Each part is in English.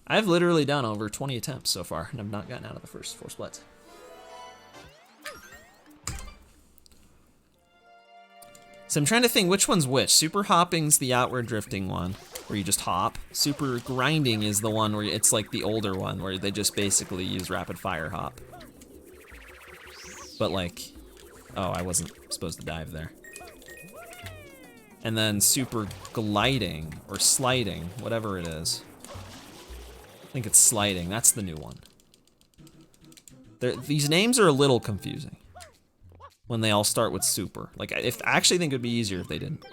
I've literally done over 20 attempts so far, and I've not gotten out of the first 4 splits. So I'm trying to think which one's which. Super hopping's the outward drifting one, where you just hop. Super grinding is the one where it's like the older one, where they just basically use rapid fire hop. But like, oh, I wasn't supposed to dive there. And then super gliding, or sliding, whatever it is. I think it's sliding, that's the new one. These names are a little confusing when they all start with super. Like, I actually think it'd be easier if they didn't.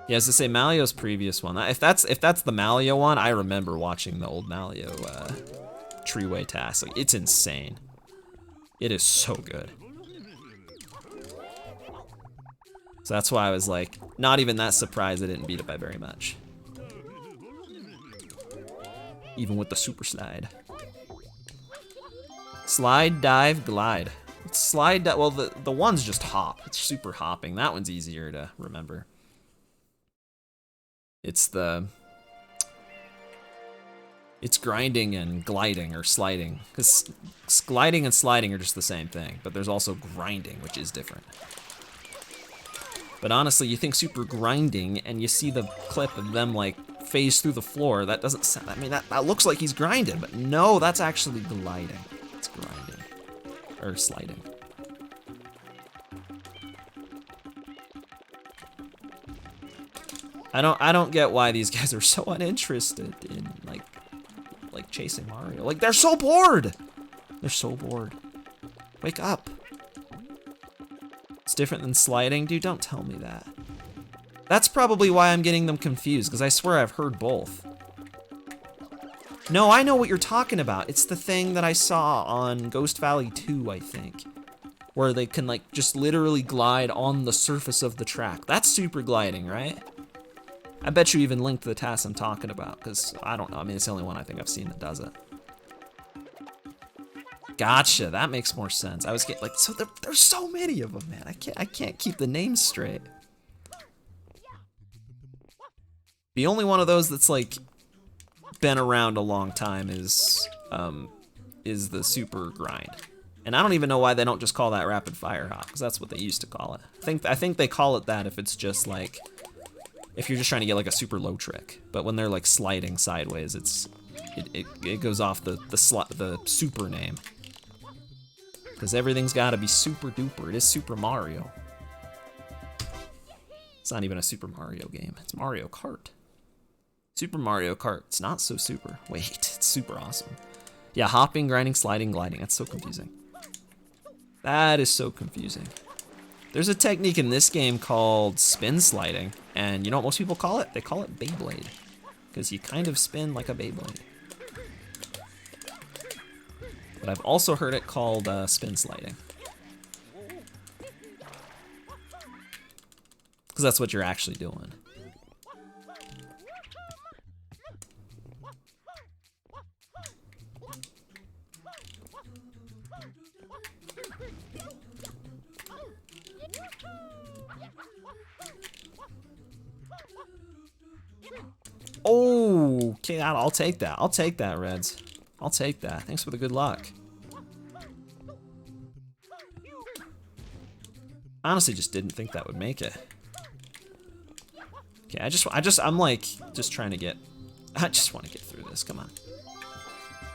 Yeah, as to say, Malio's previous one. If that's the Malio one, I remember watching the old Malio Treeway task. Like, it's insane. It is so good. So that's why I was like, not even that surprised I didn't beat it by very much. Even with the super slide. Slide, dive, glide. Slide, well, the one's just hop. It's super hopping. That one's easier to remember. It's grinding and gliding or sliding. Because gliding and sliding are just the same thing, but there's also grinding, which is different. But honestly, you think super grinding and you see the clip of them like phase through the floor, that doesn't sound, I mean, that looks like he's grinding, but no, that's actually gliding. It's grinding. Or sliding. I don't get why these guys are so uninterested in like chasing Mario. Like, they're so bored! They're so bored. Wake up. It's different than sliding? Dude, don't tell me that. That's probably why I'm getting them confused, because I swear I've heard both. No, I know what you're talking about. It's the thing that I saw on Ghost Valley 2, I think. Where they can like just literally glide on the surface of the track. That's super gliding, right? I bet you even linked to the task I'm talking about, because I don't know. I mean, it's the only one I think I've seen that does it. Gotcha, that makes more sense. I was getting like, so there's so many of them, man. I can't keep the names straight. The only one of those that's like been around a long time is the super grind. And I don't even know why they don't just call that rapid fire hop, because that's what they used to call it. I think they call it that if it's just like, if you're just trying to get like a super low trick. But when they're like sliding sideways, it goes off the super name. Because everything's gotta be super duper. It is Super Mario. It's not even a Super Mario game. It's Mario Kart. Super Mario Kart. It's not so super. Wait, it's super awesome. Yeah, hopping, grinding, sliding, gliding. That's so confusing. That is so confusing. There's a technique in this game called spin sliding. And you know what most people call it? They call it Beyblade. Because you kind of spin like a Beyblade. But I've also heard it called spin sliding. Because that's what you're actually doing. Oh, okay, I'll take that. I'll take that, Reds. I'll take that. Thanks for the good luck. Honestly, just didn't think that would make it. Okay, I'm like, just trying to get, I just want to get through this, come on.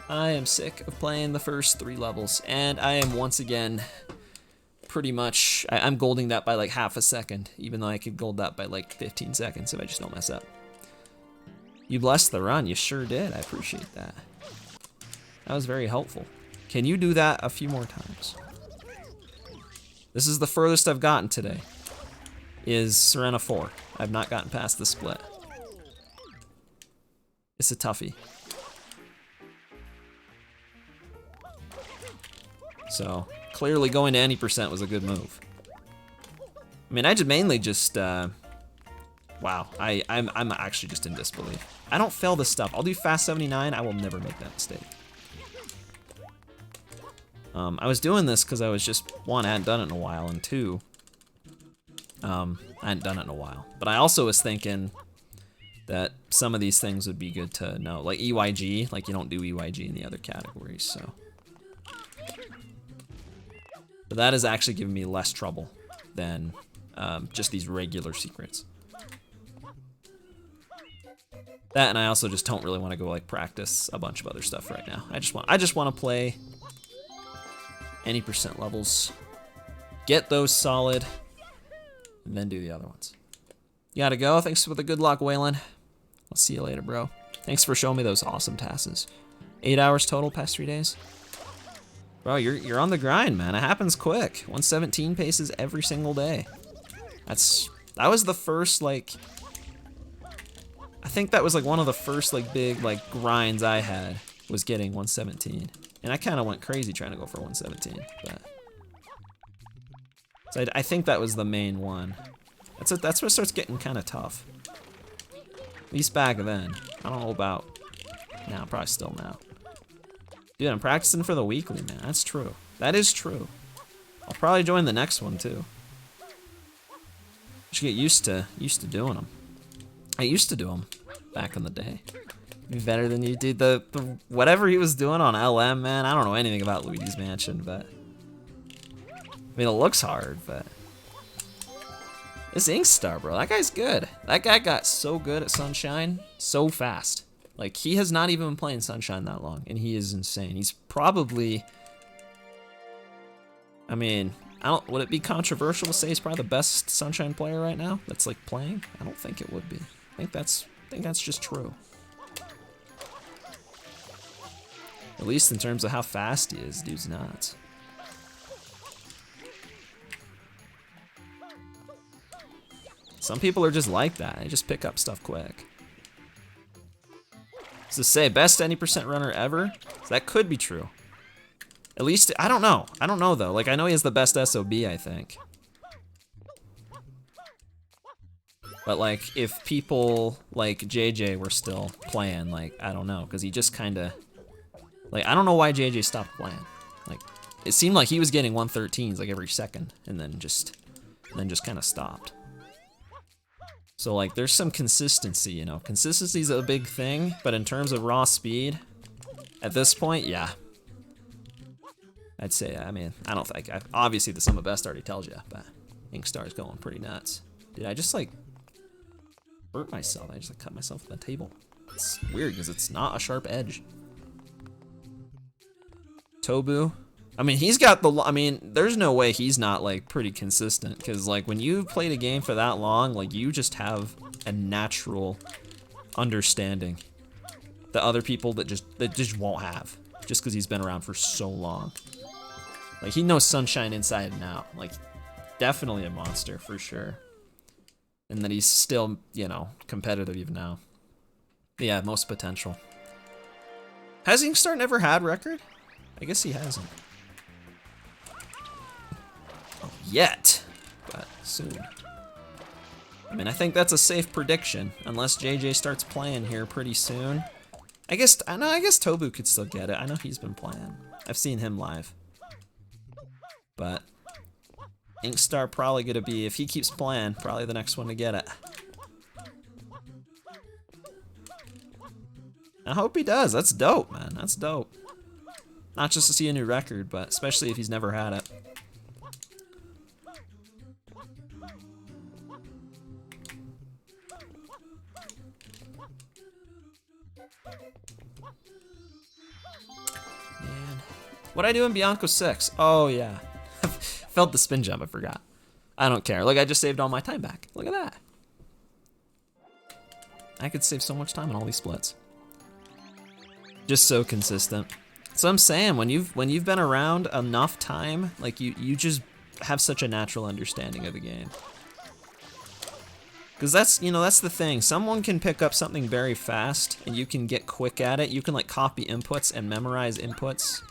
I am sick of playing the first 3 levels, and I am once again, pretty much, I'm golding that by like half a second, even though I could gold that by like 15 seconds if I just don't mess up. You blessed the run, you sure did, I appreciate that. That was very helpful. Can you do that a few more times? This is the furthest I've gotten today, is Serena 4. I've not gotten past the split. It's a toughie. So, clearly going to any percent was a good move. I mean, I just mainly just, wow, I'm actually just in disbelief. I don't fail this stuff. I'll do fast 79, I will never make that mistake. I was doing this because I was just, 1, I hadn't done it in a while, and 2, I hadn't done it in a while. But I also was thinking, that some of these things would be good to know. Like EYG, like you don't do EYG in the other categories, so. But that is actually giving me less trouble than just these regular secrets. That, and I also just don't really want to go like practice a bunch of other stuff right now. I just want to play any percent levels, get those solid, and then do the other ones. You gotta go. Thanks for the good luck, Waylon. I'll see you later, bro. Thanks for showing me those awesome tasks. 8 hours total past 3 days. Bro, you're on the grind, man. It happens quick. 117 paces every single day. That was the first, like, I think that was like one of the first like big like grinds I had, was getting 117. And I kind of went crazy trying to go for 117, but so I think that was the main one. That's what starts getting kind of tough. At least back then. I don't know about now, probably still now. Dude, I'm practicing for the weekly, man. That's true. That is true. I'll probably join the next one too. Should get used to doing them. I used to do them back in the day. Be better than you did the whatever he was doing on LM, man. I don't know anything about Luigi's Mansion, but I mean, it looks hard, but this Inkstar, bro, that guy's good. That guy got so good at Sunshine so fast. Like, he has not even been playing Sunshine that long, and he is insane. He's probably, I mean, would it be controversial to say he's probably the best Sunshine player right now that's like playing? I don't think it would be. I think that's just true. At least in terms of how fast he is, dude's nuts. Some people are just like that. They just pick up stuff quick. So say best 90% runner ever? So that could be true. At least, I don't know. I don't know though. Like, I know he has the best SOB, I think. But like, if people like JJ were still playing, like, I don't know, because he just kind of, like, I don't know why JJ stopped playing. Like, it seemed like he was getting 113s like every second, and then just kind of stopped. So like, there's some consistency, you know. Consistency's a big thing, but in terms of raw speed, at this point, yeah. I'd say, I mean, I don't think, obviously the sum of best already tells you, but Inkstar's going pretty nuts. Dude, I just like hurt myself. I just like cut myself with the table. It's weird because it's not a sharp edge. Tobu, I mean, he's got the, I mean, there's no way he's not like pretty consistent, because like when you've played a game for that long, like you just have a natural understanding that other people that just won't have, just because he's been around for so long. Like, he knows Sunshine inside and out. Like, definitely a monster for sure. And that he's still, you know, competitive even now. But yeah, most potential. Has Inkstar never had record? I guess he hasn't. Yet, but soon. I mean, I think that's a safe prediction, unless JJ starts playing here pretty soon. I guess Tobu could still get it. I know he's been playing. I've seen him live. But Inkstar probably gonna be, if he keeps playing, probably the next one to get it. I hope he does. That's dope, man. That's dope. Not just to see a new record, but especially if he's never had it. Man. What'd I do in Bianco 6? Oh, yeah. Felt the spin jump, I forgot. I don't care. Look, I just saved all my time back. Look at that. I could save so much time on all these splits. Just so consistent. So I'm saying, when you've been around enough time, like you just have such a natural understanding of the game. Because that's, you know, that's the thing. Someone can pick up something very fast and you can get quick at it. You can like copy inputs and memorize inputs.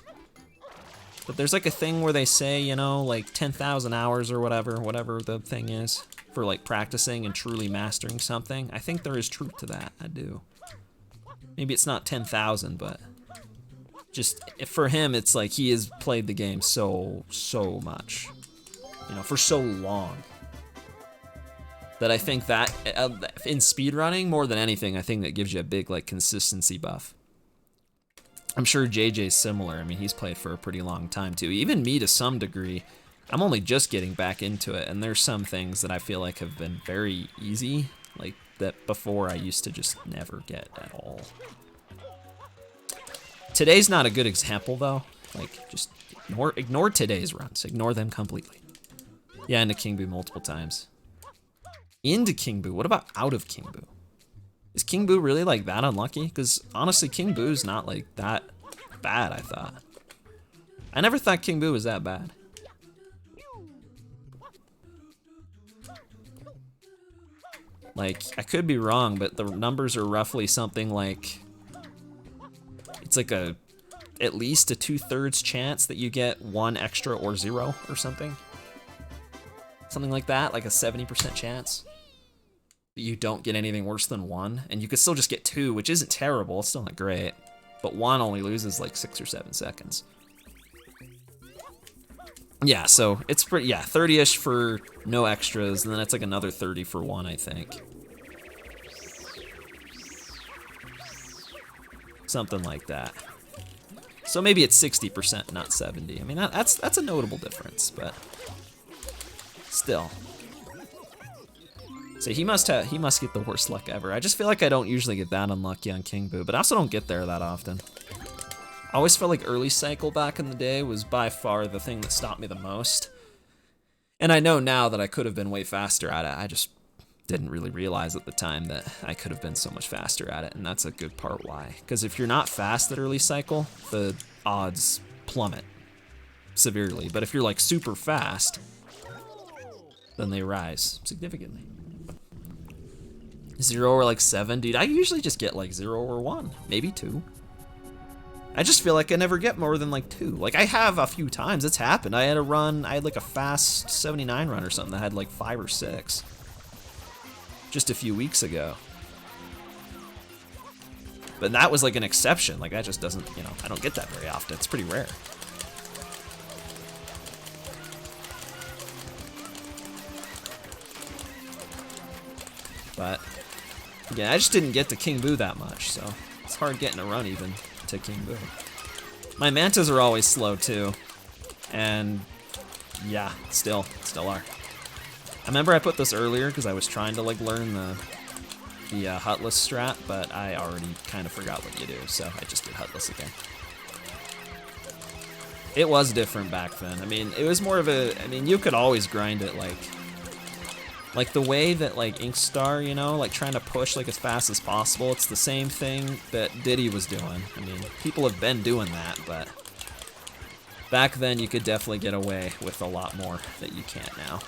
But there's like a thing where they say, you know, like 10,000 hours or whatever the thing is for like practicing and truly mastering something. I think there is truth to that. I do. Maybe it's not 10,000, but just for him, it's like he has played the game so much, you know, for so long. that I think that in speedrunning, more than anything, I think that gives you a big like consistency buff. I'm sure JJ's similar. I mean, he's played for a pretty long time too. Even me to some degree. I'm only just getting back into it, and there's some things that I feel like have been very easy, like that before I used to just never get at all. Today's not a good example though. Like, just ignore today's runs. Ignore them completely. Yeah, into King Boo multiple times. Into King Boo, what about out of King Boo? Is King Boo really like that unlucky? Because honestly, King Boo's not like that bad, I thought. I never thought King Boo was that bad. Like, I could be wrong, but the numbers are roughly something like, it's like at least a 2/3 chance that you get 1 extra or 0 or something. Something like that, like a 70% chance that you don't get anything worse than 1, and you could still just get 2, which isn't terrible, it's still not great, but 1 only loses like 6 or 7 seconds. Yeah, so it's pretty, yeah, 30-ish for no extras, and then it's like another 30 for 1, I think. Something like that. So maybe it's 60%, not 70. I mean, that's a notable difference, but still. So he must get the worst luck ever. I just feel like I don't usually get that unlucky on King Boo, but I also don't get there that often. I always felt like early cycle back in the day was by far the thing that stopped me the most. And I know now that I could have been way faster at it. I just didn't really realize at the time that I could have been so much faster at it, and that's a good part why. Because if you're not fast at early cycle, the odds plummet severely. But if you're like super fast, then they rise significantly. 0 or like 7, dude, I usually just get like 0 or 1, maybe 2. I just feel like I never get more than like 2. Like I have a few times, it's happened. I had a run, I had like a fast 79 run or something that had like 5 or 6. Just a few weeks ago. But that was like an exception. Like that just doesn't, you know, I don't get that very often. It's pretty rare. But yeah, I just didn't get to King Boo that much, so it's hard getting a run even to King Boo. My mantas are always slow too. And yeah, still are. I remember I put this earlier because I was trying to like learn the Hutless strat, but I already kind of forgot what you do, so I just did Hutless again. It was different back then. I mean, it was more of a, I mean, you could always grind it like the way that like Inkstar, you know, like trying to push like as fast as possible. It's the same thing that Diddy was doing. I mean, people have been doing that, but back then you could definitely get away with a lot more that you can't now.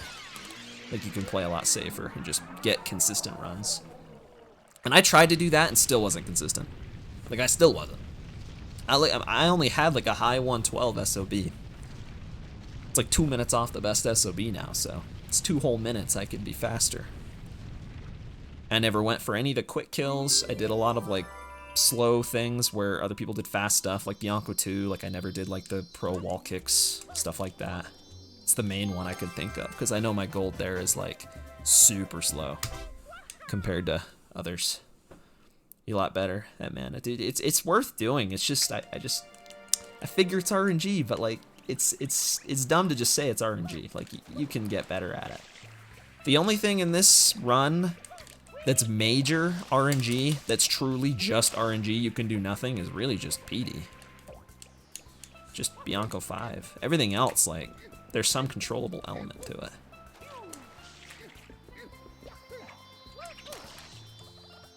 Like you can play a lot safer and just get consistent runs. And I tried to do that and still wasn't consistent. Like I still wasn't. I only had like a high 112 SOB. It's like 2 minutes off the best SOB now, so it's 2 whole minutes I could be faster. I never went for any of the quick kills. I did a lot of like slow things where other people did fast stuff, like Bianco 2. Like I never did like the pro wall kicks, stuff like that. It's the main one I could think of, because I know my gold there is like super slow compared to others. A lot better at mana. Dude, it's worth doing. It's just I figure it's RNG, but like it's dumb to just say it's RNG. Like you can get better at it. The only thing in this run that's major RNG, that's truly just RNG, you can do nothing, is really just PD. Just Bianco 5. Everything else, like, there's some controllable element to it.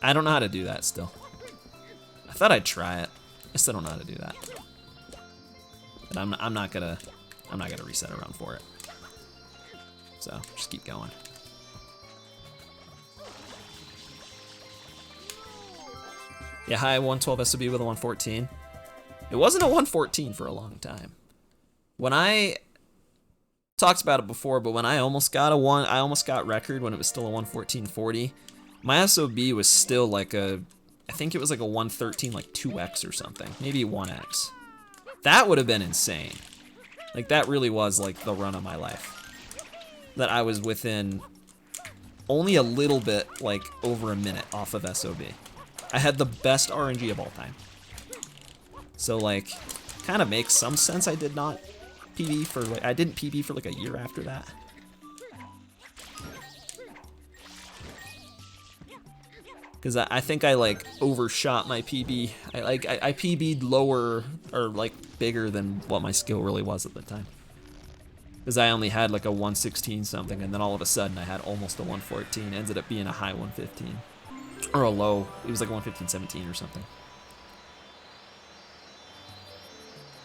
I don't know how to do that still. I thought I'd try it. I still don't know how to do that. But I'm not gonna reset around for it. So just keep going. Yeah, high 112 SOB with a 114. It wasn't a 114 for a long time. When I talked about it before, but when I almost got record when it was still a 114.40. My SOB was still like I think it was like a 113, like 2x or something, maybe 1x. That would have been insane. Like that really was like the run of my life. That I was within only a little bit, like, over a minute off of SOB. I had the best RNG of all time. So, like, kind of makes some sense I did not PB for, like, I didn't PB for, like, a year after that. Because I think I, like, overshot my PB. I PB'd lower, or, like, bigger than what my skill really was at the time. Because I only had, like, a 116 something, and then all of a sudden I had almost a 114. Ended up being a high 115. Or a low, it was like 115.17 or something.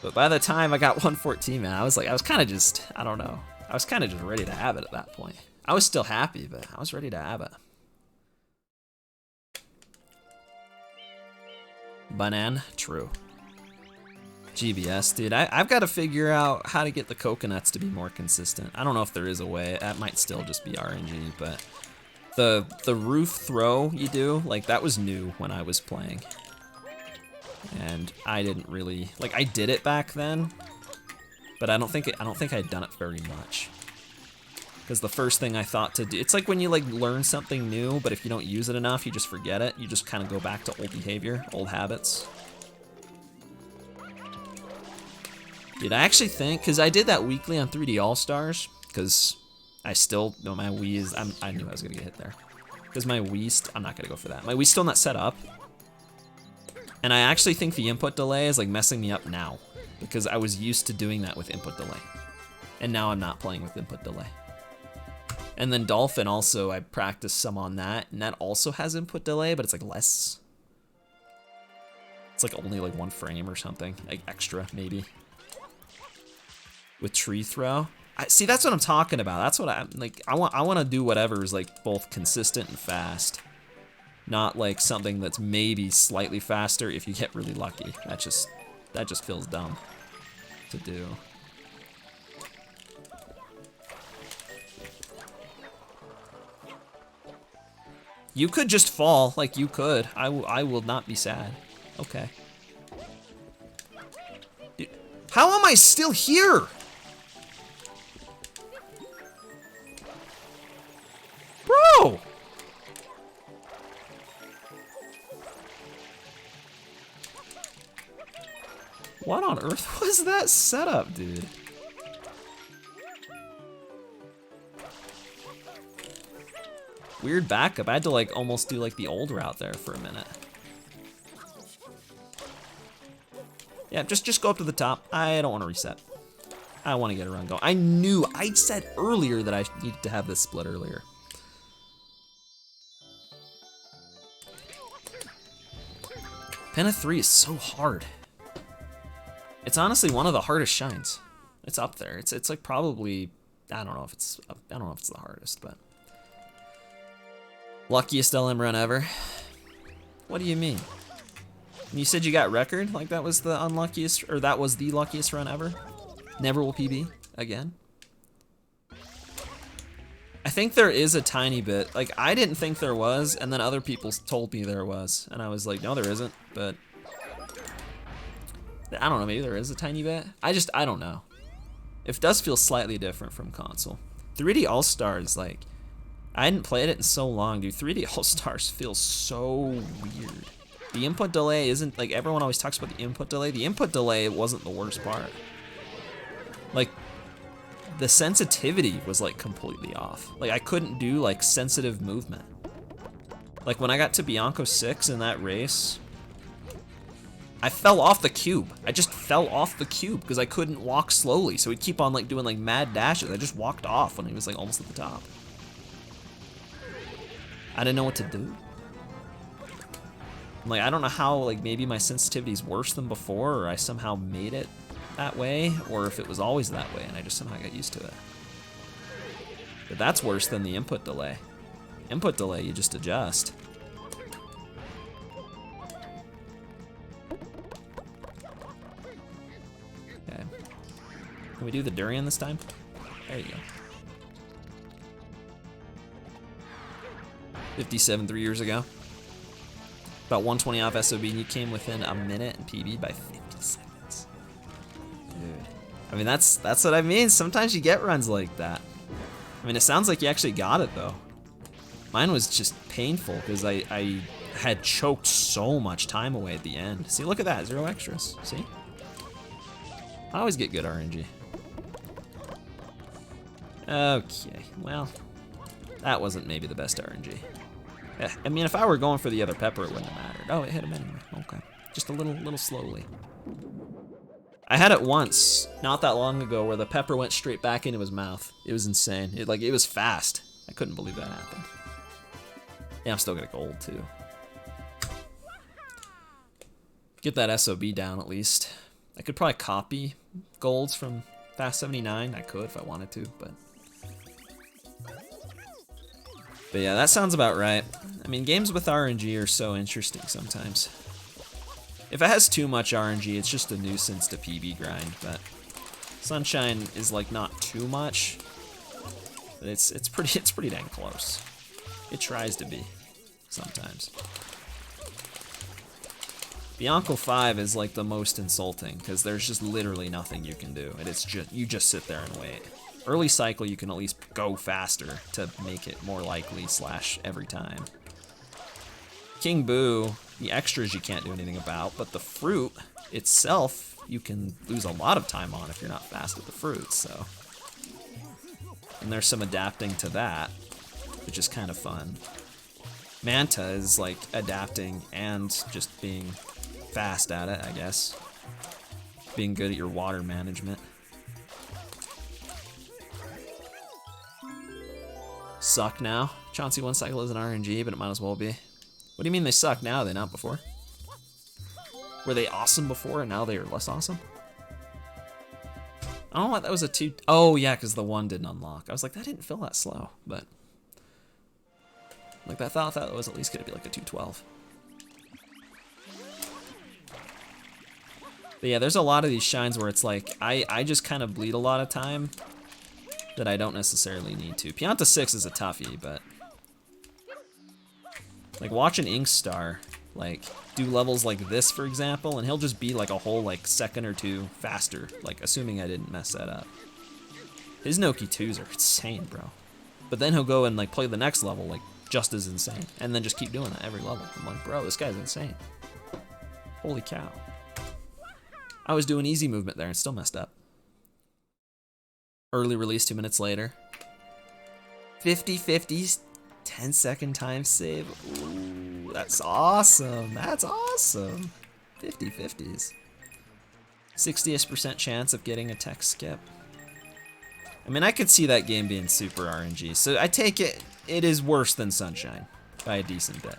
But by the time I got 114, man, I was kind of just, I don't know. I was kind of just ready to have it at that point. I was still happy, but I was ready to have it. Banan, true. GBS, dude, I've got to figure out how to get the coconuts to be more consistent. I don't know if there is a way. That might still just be RNG, but the roof throw you do, like, that was new when I was playing. And I didn't really, like, I did it back then, but I don't think I'd done it very much. Because the first thing I thought to do, it's like when you, like, learn something new, but if you don't use it enough, you just forget it. You just kind of go back to old behavior, old habits. Dude, I actually think, because I did that weekly on 3D All-Stars, because I still, no, my Wii is, I knew I was going to get hit there. Because my Wii, I'm not going to go for that. My Wii's still not set up. And I actually think the input delay is, like, messing me up now. Because I was used to doing that with input delay. And now I'm not playing with input delay. And then Dolphin also, I practiced some on that, and that also has input delay, but it's like less. It's like only like 1 frame or something, like extra maybe. With tree throw, see, that's what I'm talking about. That's what I'm like. I want to do whatever is like both consistent and fast, not like something that's maybe slightly faster if you get really lucky. That just feels dumb to do. You could just fall, like you could. I will not be sad. Okay. Dude, how am I still here? Bro! What on earth was that setup, dude? Weird backup. I had to like almost do like the old route there for a minute. Yeah, just go up to the top. I don't want to reset. I want to get a run going. I said earlier that I needed to have this split earlier. Penna 3 is so hard. It's honestly one of the hardest shines. It's up there. It's like probably, I don't know if it's the hardest, but luckiest LM run ever. What do you mean? You said you got record? Like that was the unluckiest, or that was the luckiest run ever? Never will PB again? I think there is a tiny bit. Like, I didn't think there was, and then other people told me there was. And I was like, no, there isn't, but I don't know, maybe there is a tiny bit. I don't know. It does feel slightly different from console. 3D All-Stars, like, I hadn't played it in so long, dude. 3D All-Stars feels so weird. The input delay isn't, like, everyone always talks about the input delay. The input delay wasn't the worst part. Like, the sensitivity was, like, completely off. Like, I couldn't do, like, sensitive movement. Like, when I got to Bianco 6 in that race, I fell off the cube. I just fell off the cube because I couldn't walk slowly. So he'd keep on, like, doing, like, mad dashes. I just walked off when he was, like, almost at the top. I didn't know what to do. Like, I don't know how, like, maybe my sensitivity is worse than before, or I somehow made it that way, or if it was always that way and I just somehow got used to it. But that's worse than the input delay. Input delay, you just adjust. Okay. Can we do the durian this time? There you go. 57 3 years ago. About 120 off SOB, and you came within a minute and PB by 50 seconds. Dude. I mean, that's what I mean. Sometimes you get runs like that. I mean, it sounds like you actually got it, though. Mine was just painful because I had choked so much time away at the end. See, look at that, 0 extras, see? I always get good RNG. Okay, well, that wasn't maybe the best RNG. Yeah, I mean, if I were going for the other pepper, it wouldn't have mattered. Oh, it hit him anyway, okay. Just a little slowly. I had it once, not that long ago, where the pepper went straight back into his mouth. It was insane. It was fast. I couldn't believe that happened. Yeah, I'm still gonna gold too. Get that SOB down at least. I could probably copy golds from Fast 79. I could if I wanted to, but yeah, that sounds about right. I mean, games with RNG are so interesting sometimes. If it has too much RNG, it's just a nuisance to PB grind, but Sunshine is like not too much. But it's pretty dang close. It tries to be sometimes. Bianco 5 is like the most insulting because there's just literally nothing you can do, and it's just you just sit there and wait. Early cycle you can at least go faster to make it more likely / every time. King Boo, the extras you can't do anything about, but the fruit itself you can lose a lot of time on if you're not fast with the fruit, so. And there's some adapting to that, which is kind of fun. Manta is like adapting and just being fast at it, I guess. Being good at your water management. Suck now. Chauncey 1 cycle is an RNG, but it might as well be. What do you mean they suck now? Are they not before? Were they awesome before and now they are less awesome? I don't know what that was a 2. Oh yeah, because the 1 didn't unlock. I was like, that didn't feel that slow, but like I thought that was at least gonna be like a 212. But yeah, there's a lot of these shines where it's like I just kind of bleed a lot of time that I don't necessarily need to. Pianta 6 is a toughie, but like watch an Inkstar like do levels like this, for example, and he'll just be like a whole like second or two faster, like assuming I didn't mess that up. His Noki 2s are insane, bro. But then he'll go and like play the next level like just as insane, and then just keep doing that every level. I'm like, bro, this guy's insane. Holy cow. I was doing easy movement there and still messed up. Early release 2 minutes later. 50-50s, 10-second time save. Ooh, that's awesome. That's awesome. 50-50s. 60% chance of getting a tech skip. I mean, I could see that game being super RNG, so I take it is worse than Sunshine by a decent bit.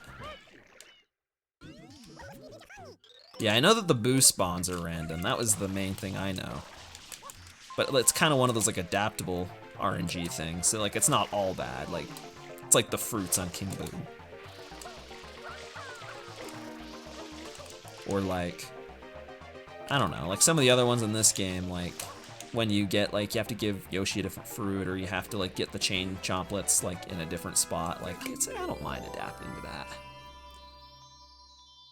Yeah, I know that the boost spawns are random. That was the main thing I know. But it's kind of one of those like adaptable RNG things. So like it's not all bad. Like it's like the fruits on King Boo. Or like, I don't know, like some of the other ones in this game, like when you get like, you have to give Yoshi a different fruit, or you have to like get the chain chomplets like in a different spot. Like it's, I don't mind adapting to that.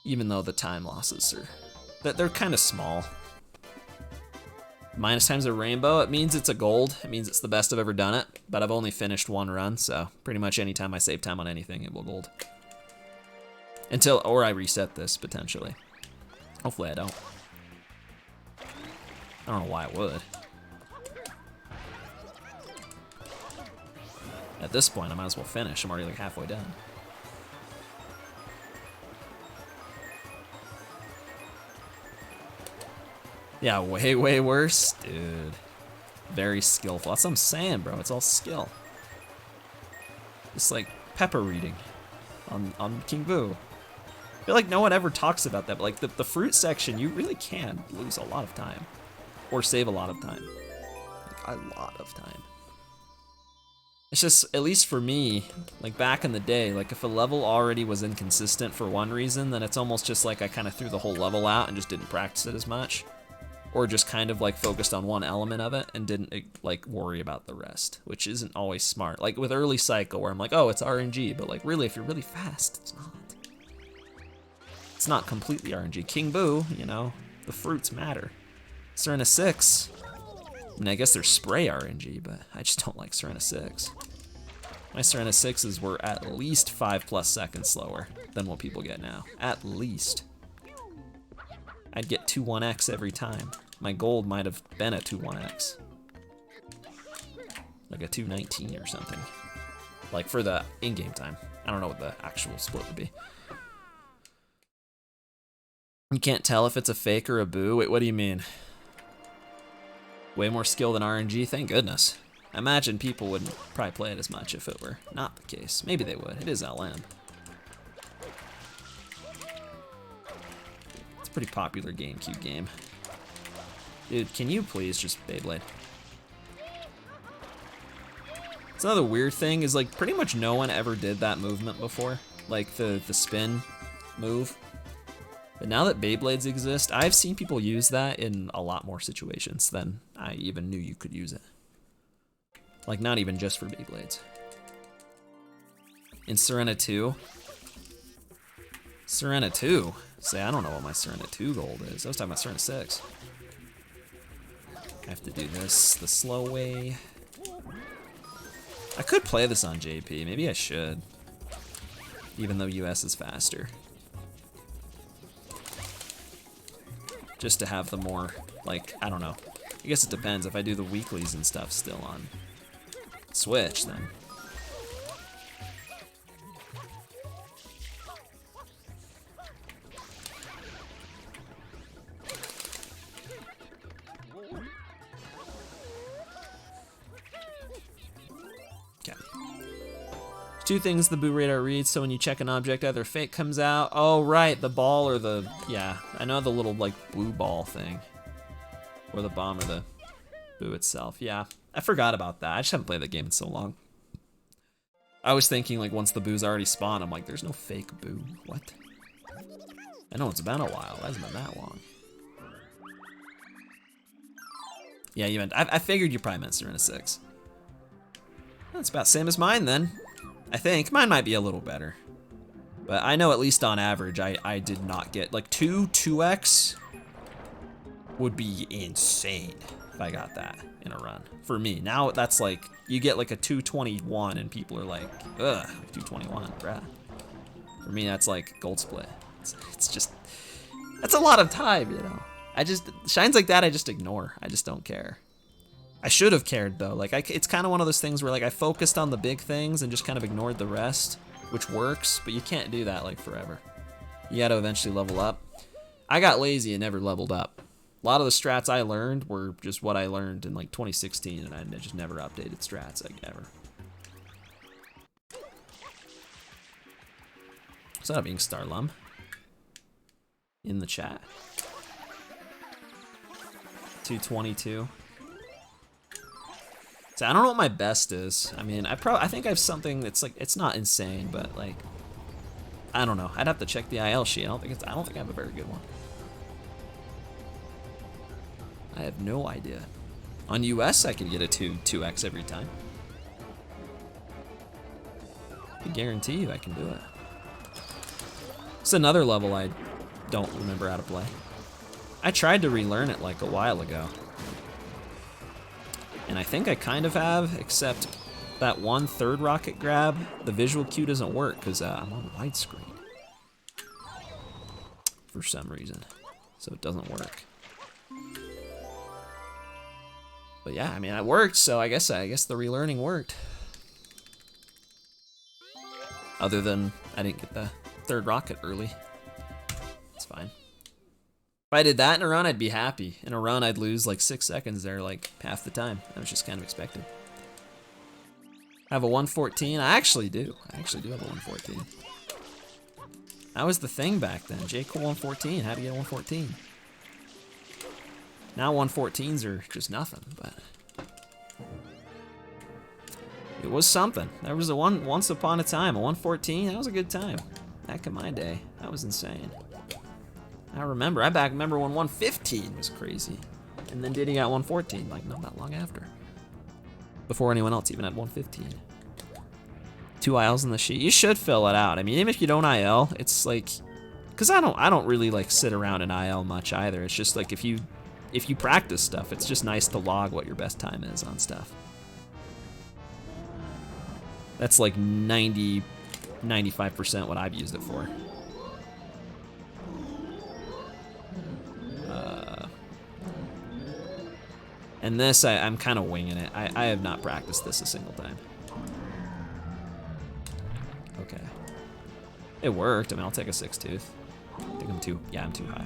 Even though the time losses are, they're kind of small. Minus times a rainbow, it means it's a gold. It means it's the best I've ever done it, but I've only finished 1 run, so pretty much any time I save time on anything, it will gold. Or I reset this, potentially. Hopefully I don't. I don't know why I would. At this point, I might as well finish. I'm already like halfway done. Yeah, way worse. Dude. Very skillful. That's what I'm saying, bro. It's all skill. It's like pepper reading on King Boo. I feel like no one ever talks about that, but like the fruit section, you really can lose a lot of time. Or save a lot of time. Like a lot of time. It's just, at least for me, like back in the day, like if a level already was inconsistent for one reason, then it's almost just like I kind of threw the whole level out and just didn't practice it as much. Or just kind of like focused on one element of it and didn't like worry about the rest, which isn't always smart. Like with early cycle where I'm like, oh, it's RNG, but like really, if you're really fast, it's not. It's not completely RNG. King Boo, you know, the fruits matter. Serena 6, I mean, I guess there's spray RNG, but I just don't like Serena 6. My Serena 6s were at least 5+ seconds slower than what people get now. At least. I'd get 2-1x every time. My gold might have been a 2-1x. Like a 219 or something. Like for the in-game time. I don't know what the actual split would be. You can't tell if it's a fake or a boo. Wait, what do you mean? Way more skill than RNG? Thank goodness. I imagine people wouldn't probably play it as much if it were not the case. Maybe they would. It is LM. It's a pretty popular GameCube game. Dude, can you please just Beyblade? It's another weird thing is like pretty much no one ever did that movement before. Like the spin move. But now that Beyblades exist, I've seen people use that in a lot more situations than I even knew you could use it. Like not even just for Beyblades. In Serena 2. Serena 2? Say, I don't know what my Serena 2 gold is. I was talking about Serena 6. I have to do this the slow way. I could play this on JP. Maybe I should. Even though US is faster. Just to have the more, like, I don't know. I guess it depends. If I do the weeklies and stuff still on Switch, then. Okay. Two things the boo radar reads, so when you check an object, either fake comes out. Oh, right, the ball or the, yeah. I know the little, like, blue ball thing. Or the bomb or the boo itself, yeah. I forgot about that. I just haven't played that game in so long. I was thinking, like, once the boo's already spawned, I'm like, there's no fake boo. What? I know it's been a while. It hasn't been that long. Yeah, you meant, I figured you probably meant Serena 6. That's about the same as mine, then. I think. Mine might be a little better. But I know at least on average, I did not get, like, 2x would be insane if I got that in a run. For me. Now that's like, you get like a 221 and people are like, ugh, 221, bruh. For me, that's like gold split. It's just, that's a lot of time, you know? Shines like that, I just ignore. I just don't care. I should have cared though. Like, it's kind of one of those things where like I focused on the big things and just kind of ignored the rest, which works, but you can't do that like forever. You gotta eventually level up. I got lazy and never leveled up. A lot of the strats I learned were just what I learned in like 2016, and I just never updated strats, like ever. What's up, being Starlum? In the chat. 222. So I don't know what my best is. I mean, I think I have something that's like, it's not insane, but like, I don't know. I'd have to check the IL sheet. I don't think I have a very good one. I have no idea. On US, I could get a 2x every time. I guarantee you I can do it. It's another level I don't remember how to play. I tried to relearn it like a while ago. And I think I kind of have, except that one third rocket grab, the visual cue doesn't work because I'm on widescreen. For some reason. So it doesn't work. But yeah, I mean, it worked, so I guess the relearning worked. Other than I didn't get the third rocket early. It's fine. If I did that in a run, I'd be happy. In a run, I'd lose like 6 seconds there, like half the time. That was just kind of expected. I have a 114. I actually do. I actually do have a 114. That was the thing back then. J-Cool 114. How to get a 114? Now 114s are just nothing, but it was something. There was a once upon a time, a 114. That was a good time. Back in my day, that was insane. I remember. I remember when 115 was crazy, and then Diddy got 114 like not that long after. Before anyone else even had 115. 2 ILs in the sheet. You should fill it out. I mean, even if you don't IL, it's like, cause I don't really like sit around and IL much either. It's just like if you practice stuff, it's just nice to log what your best time is on stuff. That's like 95% what I've used it for. And this, I'm kind of winging it. I have not practiced this a single time. Okay. It worked. I mean, I'll take a 6 tooth. I think I'm too, yeah, I'm too high.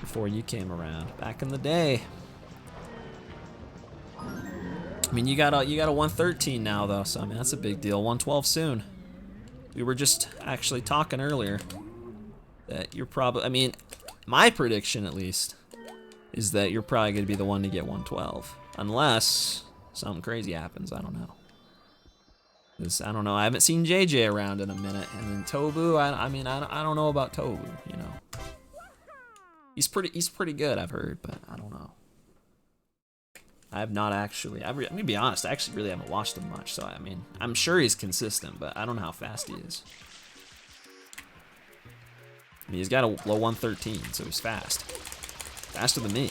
Before you came around, back in the day. I mean, you got a 113 now though, so I mean, that's a big deal. 112 soon. We were just actually talking earlier that you're probably, I mean, my prediction at least, is that you're probably going to be the one to get 112. Unless something crazy happens, I don't know. Because, I don't know, I haven't seen JJ around in a minute. And then Tobu, I mean, I don't know about Tobu, you know. He's pretty good, I've heard, but I don't know. I have not actually, I'm gonna be honest, I actually really haven't watched him much, so I mean, I'm sure he's consistent, but I don't know how fast he is. I mean, he's got a low 113, so he's fast. Faster than me.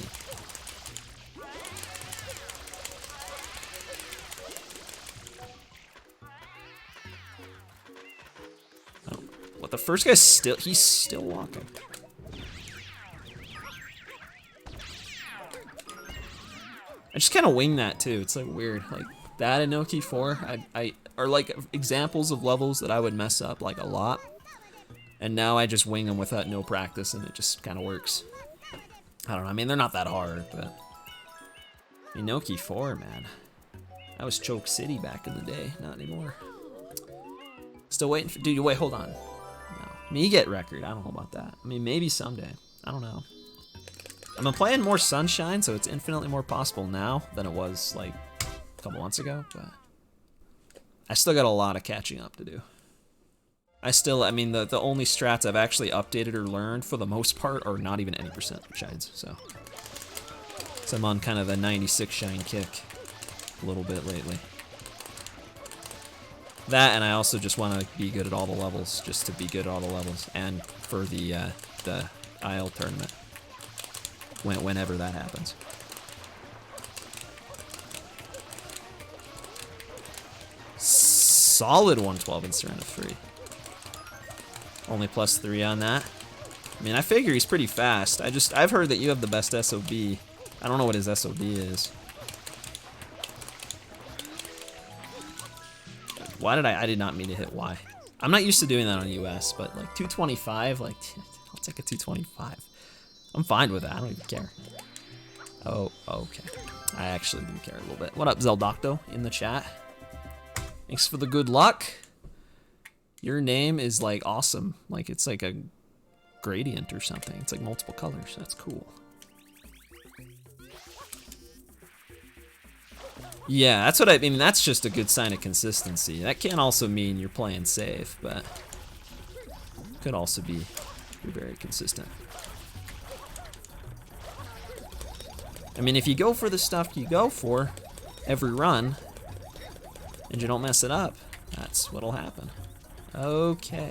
Oh, what, the first guy's he's still walking. I just kind of wing that too. It's like weird. Like that in Noki 4, I are like examples of levels that I would mess up like a lot. And now I just wing them without no practice and it just kind of works. I don't know, I mean, they're not that hard, but... Inoki 4, man. That was Choke City back in the day, not anymore. Still waiting for... Dude, wait, hold on. No. Me get record, I don't know about that. I mean, maybe someday. I don't know. I've been playing more Sunshine, so it's infinitely more possible now than it was, like, a couple months ago, but... I still got a lot of catching up to do. I mean, the only strats I've actually updated or learned, for the most part, are not even any percent shines, so. So I'm on kind of a 96 shine kick a little bit lately. That, and I also just want to be good at all the levels, just to be good at all the levels, and for the IL tournament, whenever that happens. Solid 112 in Serena 3. Only +3 on that. I mean, I figure he's pretty fast. I've heard that you have the best SOB. I don't know what his SOB is. Why did I did not mean to hit Y. I'm not used to doing that on US, but like 225, like, I'll take a 225. I'm fine with that, I don't even care. Oh, okay. I actually do care a little bit. What up, Zeldocto, in the chat? Thanks for the good luck. Your name is like awesome. Like it's like a gradient or something. It's like multiple colors. That's cool. Yeah, that's what I mean. That's just a good sign of consistency. That can also mean you're playing safe, but could also be you're very consistent. I mean, if you go for the stuff you go for every run and you don't mess it up, that's what'll happen. Okay.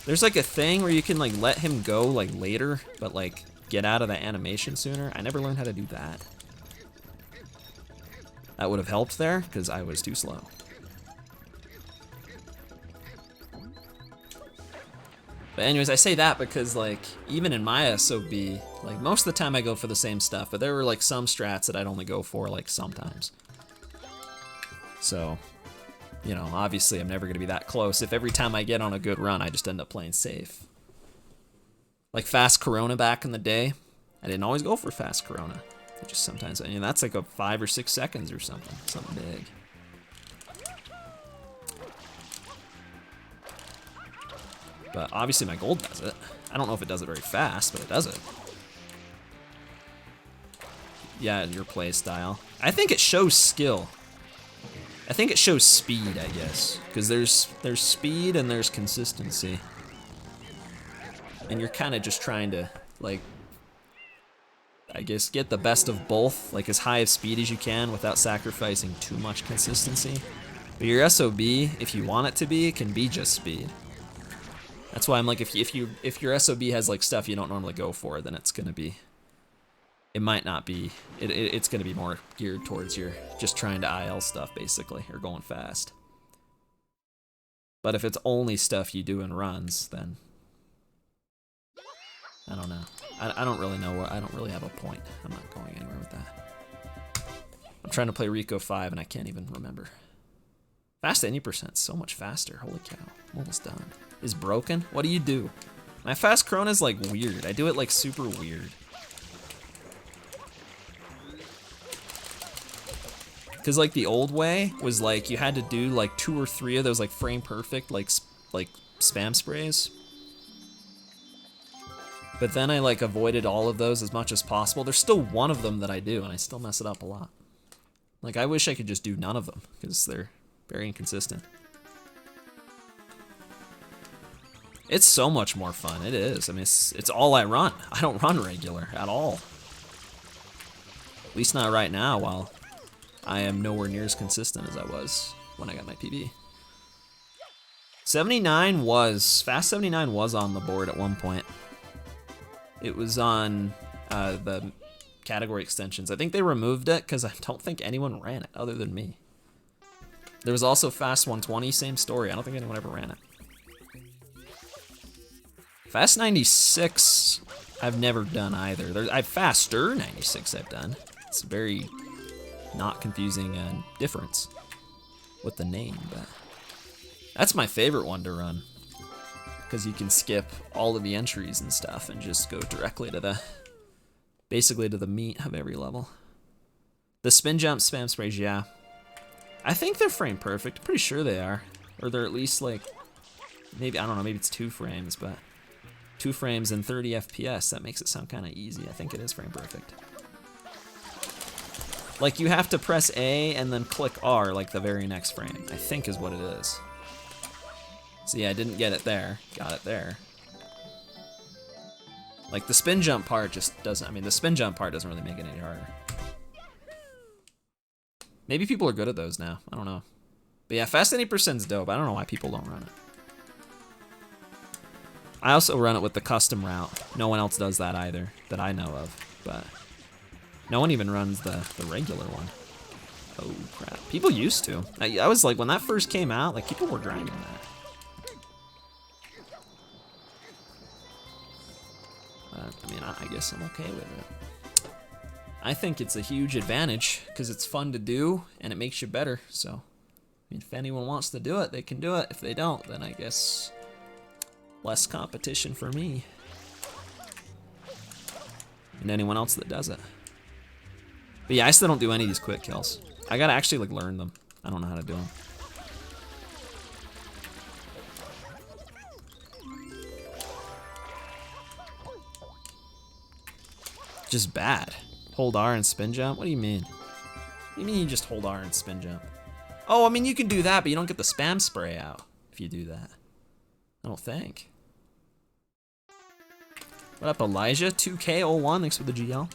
There's like a thing where you can like let him go like later, but like get out of the animation sooner. I never learned how to do that. That would have helped there, because I was too slow. But anyways, I say that because like, even in my SOB, like most of the time I go for the same stuff, but there were like some strats that I'd only go for like sometimes. So, you know, obviously I'm never gonna be that close if every time I get on a good run, I just end up playing safe. Like Fast Corona back in the day, I didn't always go for Fast Corona. I just sometimes, I mean, that's like a 5 or 6 seconds or something big. But obviously my gold does it. I don't know if it does it very fast, but it does it. Yeah, your play style. I think it shows skill. I think it shows speed, I guess, because there's speed and there's consistency, and you're kind of just trying to like, I guess, get the best of both, like as high of speed as you can without sacrificing too much consistency. But your SOB, if you want it to be, can be just speed. That's why I'm like, if your SOB has like stuff you don't normally go for, then it's gonna be it might not be. It's going to be more geared towards your just trying to IL stuff, basically, or going fast. But if it's only stuff you do in runs, then I don't know. I don't really know where. I don't really have a point. I'm not going anywhere with that. I'm trying to play Rico 5 and I can't even remember. Fast 80%, so much faster. Holy cow. I'm almost done. Is broken? What do you do? My fast Corona is like weird. I do it like super weird. Because like the old way was like you had to do like 2 or 3 of those like frame perfect like spam sprays. But then I like avoided all of those as much as possible. There's still one of them that I do and I still mess it up a lot. Like I wish I could just do none of them because they're very inconsistent. It's so much more fun. It is. I mean, it's all I run. I don't run regular at all. At least not right now, while I am nowhere near as consistent as I was when I got my PB. 79 was, Fast 79 was on the board at one point. It was on the category extensions. I think they removed it because I don't think anyone ran it other than me. There was also Fast 120, same story. I don't think anyone ever ran it. Fast 96, I've never done either. I've Faster 96 I've done. It's a very not confusing difference with the name, but that's my favorite one to run because you can skip all of the entries and stuff and just go directly to the, basically to the meat of every level. The spin jump spam sprays, yeah. I think they're frame perfect. I'm pretty sure they are, or they're at least like, maybe, I don't know, maybe it's 2 frames, but 2 frames and 30 FPS, that makes it sound kind of easy. I think it is frame perfect. Like you have to press A and then click R like the very next frame, I think is what it is. So yeah, I didn't get it there, got it there. Like the spin jump part just doesn't, I mean the spin jump part doesn't really make it any harder. Maybe people are good at those now, I don't know. But yeah, Fast 80% is dope, I don't know why people don't run it. I also run it with the custom route. No one else does that either, that I know of, but no one even runs the regular one. Oh crap, people used to. I was like, when that first came out, like people were grinding that. But, I mean, I guess I'm okay with it. I think it's a huge advantage because it's fun to do and it makes you better, so. I mean, if anyone wants to do it, they can do it. If they don't, then I guess less competition for me and anyone else that does it. But yeah, I still don't do any of these quick kills. I gotta actually like learn them. I don't know how to do them. Just bad. Hold R and spin jump? What do you mean? What do you mean you just hold R and spin jump? Oh, I mean you can do that, but you don't get the spam spray out if you do that. I don't think. What up, Elijah? 2K01, thanks for the GL.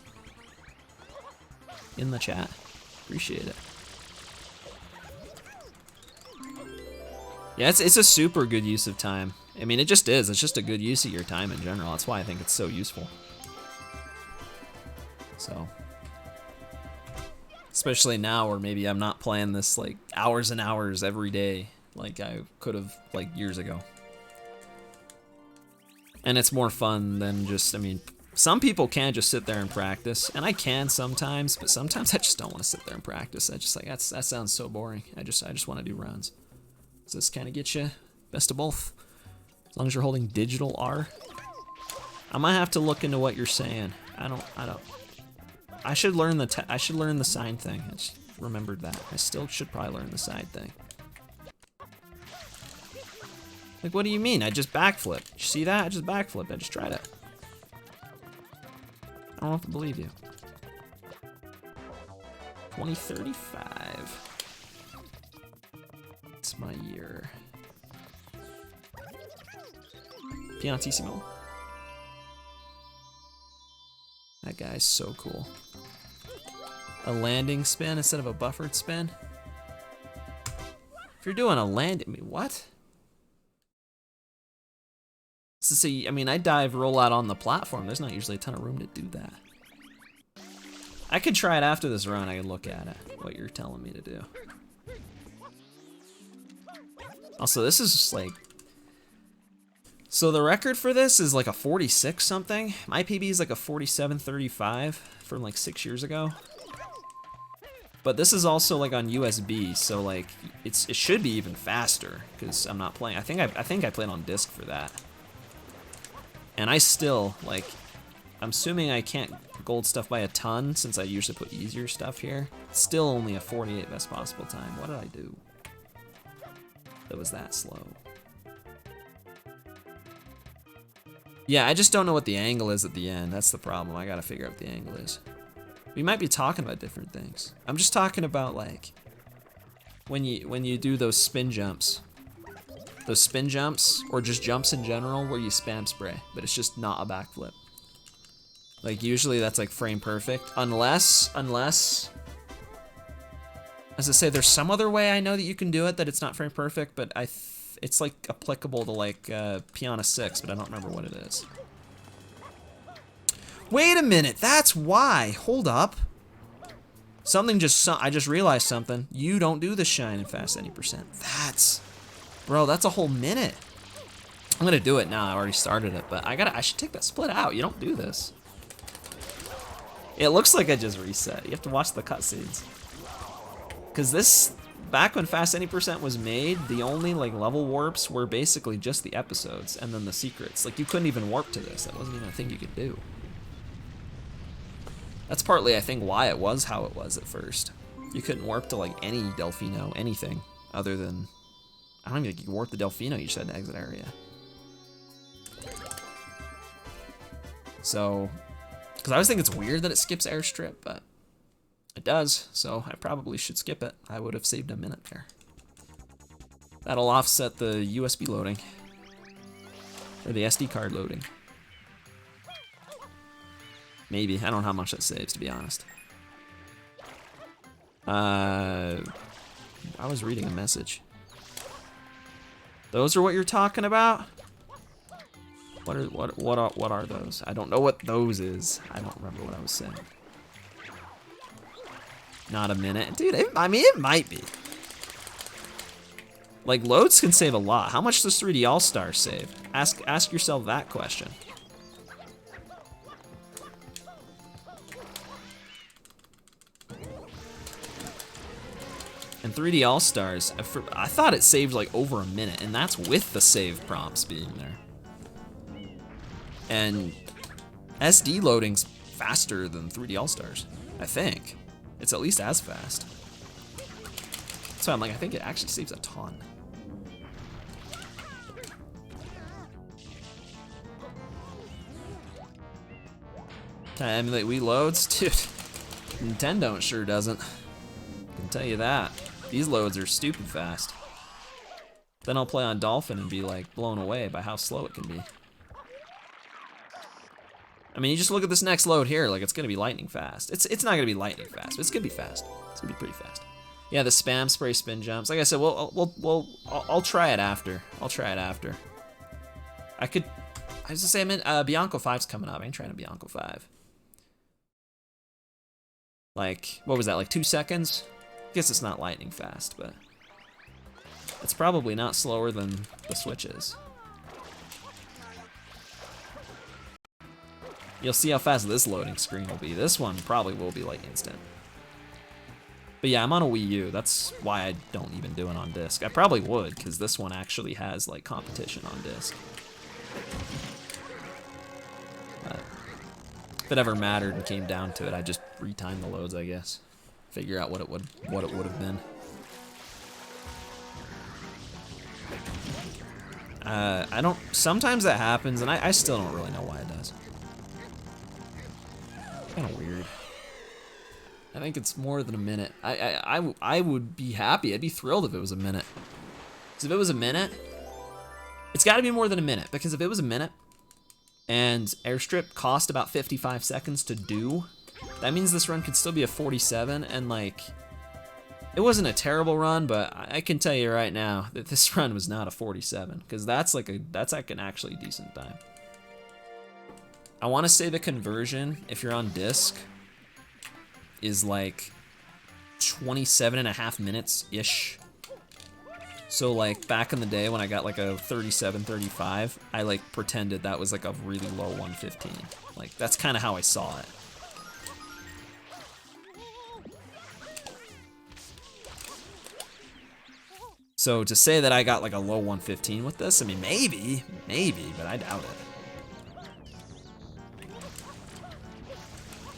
In the chat. Appreciate it. Yeah, it's a super good use of time. I mean, it just is. It's just a good use of your time in general. That's why I think it's so useful. So. Especially now where maybe I'm not playing this like hours and hours every day like I could have like years ago. And it's more fun than just, I mean, some people can just sit there and practice, and I can sometimes, but sometimes I just don't want to sit there and practice. I just like, that sounds so boring. I just want to do runs. So this kind of gets you best of both. As long as you're holding digital R. I might have to look into what you're saying. I don't. I should learn the sign thing. I just remembered that. I still should probably learn the side thing. Like, what do you mean? I just backflipped. You see that? I just backflipped. I just tried it. I don't have to believe you. 2035. It's my year. Pianissimo. That guy's so cool. A landing spin instead of a buffered spin? If you're doing a landing, I mean, what? So see, I mean, I dive roll out on the platform. There's not usually a ton of room to do that. I could try it after this run. I could look at it, what you're telling me to do. Also, this is just like... So the record for this is like a 46 something. My PB is like a 47.35 from like 6 years ago. But this is also like on USB, so like it should be even faster because I'm not playing. I think I played on disc for that. And I still like, I'm assuming I can't gold stuff by a ton since I usually put easier stuff here. Still only a 48 best possible time. What did I do that was that slow? Yeah, I just don't know what the angle is at the end. That's the problem. I gotta figure out what the angle is. We might be talking about different things. I'm just talking about like when you do those spin jumps. Those spin jumps or just jumps in general where you spam spray, but it's just not a backflip. Like usually that's like frame perfect unless as I say, there's some other way I know that you can do it that it's not frame perfect, but it's like applicable to like Piano 6, but I don't remember what it is. Wait a minute, that's why. Hold up. I just realized something. You don't do the shine in fast any percent. Bro, that's a whole minute. I'm gonna do it now. I already started it, but I should take that split out. You don't do this. It looks like I just reset. You have to watch the cutscenes. Cause this, back when Fast Any Percent was made, the only like level warps were basically just the episodes and then the secrets. Like you couldn't even warp to this. That wasn't even a thing you could do. That's partly, I think, why it was how it was at first. You couldn't warp to like any Delfino, anything other than, I don't even think you could warp the Delfino. You just had to exit area. So, because I always think it's weird that it skips airstrip, but it does, so I probably should skip it. I would have saved a minute there. That'll offset the USB loading. Or the SD card loading. Maybe. I don't know how much that saves, to be honest. I was reading a message. Those are what you're talking about? What are those? I don't know what those is. I don't remember what I was saying. Not a minute. Dude, I mean, it might be. Like, loads can save a lot. How much does 3D All-Stars save? Ask yourself that question. And 3D All-Stars, I thought it saved like over a minute, and that's with the save prompts being there. And SD loading's faster than 3D All-Stars, I think. It's at least as fast. So I'm like, I think it actually saves a ton. Can I emulate Wii loads? Dude, Nintendo sure doesn't. I can tell you that. These loads are stupid fast. Then I'll play on Dolphin and be like blown away by how slow it can be. I mean, you just look at this next load here, like it's gonna be lightning fast. It's not gonna be lightning fast, but it's gonna be fast. It's gonna be pretty fast. Yeah, the spam spray spin jumps. Like I said, I'll try it after. I'll try it after. I was gonna say, I meant Bianco 5's coming up. I ain't trying to Bianco 5. Like, what was that? Like 2 seconds? I guess it's not lightning fast, but it's probably not slower than the Switch is. You'll see how fast this loading screen will be. This one probably will be like instant. But yeah, I'm on a Wii U. That's why I don't even do it on disc. I probably would, because this one actually has like competition on disc. But if it ever mattered and came down to it, I'd just retime the loads, I guess. Figure out what it would have been. I don't. Sometimes that happens, and I still don't really know why it does. Kind of weird. I think it's more than a minute. I would be happy. I'd be thrilled if it was a minute. Because if it was a minute, it's got to be more than a minute. Because if it was a minute, and airstrip cost about 55 seconds to do, that means this run could still be a 47. And like, it wasn't a terrible run, but I can tell you right now that this run was not a 47. Because that's like an actually decent time. I want to say the conversion, if you're on disc, is like 27.5 minutes-ish. So like back in the day when I got like a 37, 35, I like pretended that was like a really low 115. Like that's kind of how I saw it. So to say that I got like a low 115 with this, I mean, maybe, but I doubt it.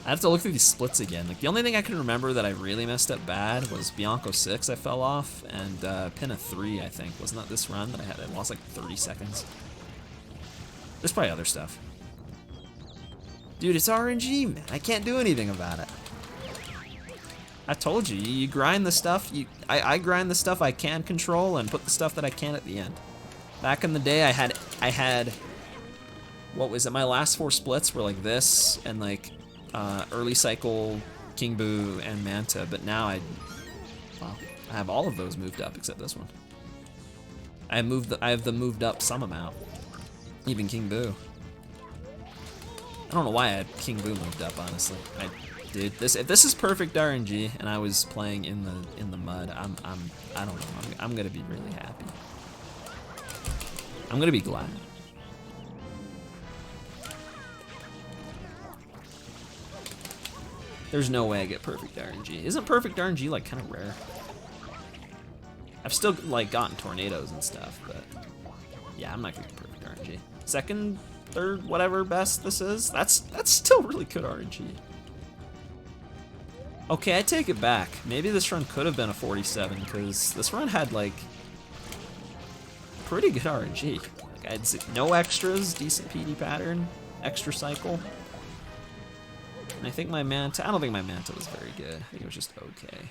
I have to look through these splits again. Like the only thing I can remember that I really messed up bad was Bianco 6 I fell off, and Pinna 3 I think. Wasn't that this run that I lost like 30 seconds? There's probably other stuff. Dude, it's RNG, man. I can't do anything about it. I told you, you grind the stuff, I grind the stuff I can control and put the stuff that I can at the end. Back in the day, I had, what was it, my last 4 splits were like this, and like, early cycle, King Boo, and Manta, but now I have all of those moved up except this one. I have them moved up some amount, even King Boo. I don't know why I had King Boo moved up, honestly. I did this. If this is perfect RNG and I was playing in the mud, I don't know. I'm gonna be really happy. I'm gonna be glad. There's no way I get perfect RNG. Isn't perfect RNG like kind of rare? I've still like gotten tornadoes and stuff, but yeah, I'm not gonna get perfect RNG. Second, third, whatever best this is, that's still really good RNG. Okay, I take it back. Maybe this run could have been a 47 because this run had like pretty good RNG. Like I had no extras, decent PD pattern, extra cycle. And I think my Manta, I don't think my Manta was very good. I think it was just okay.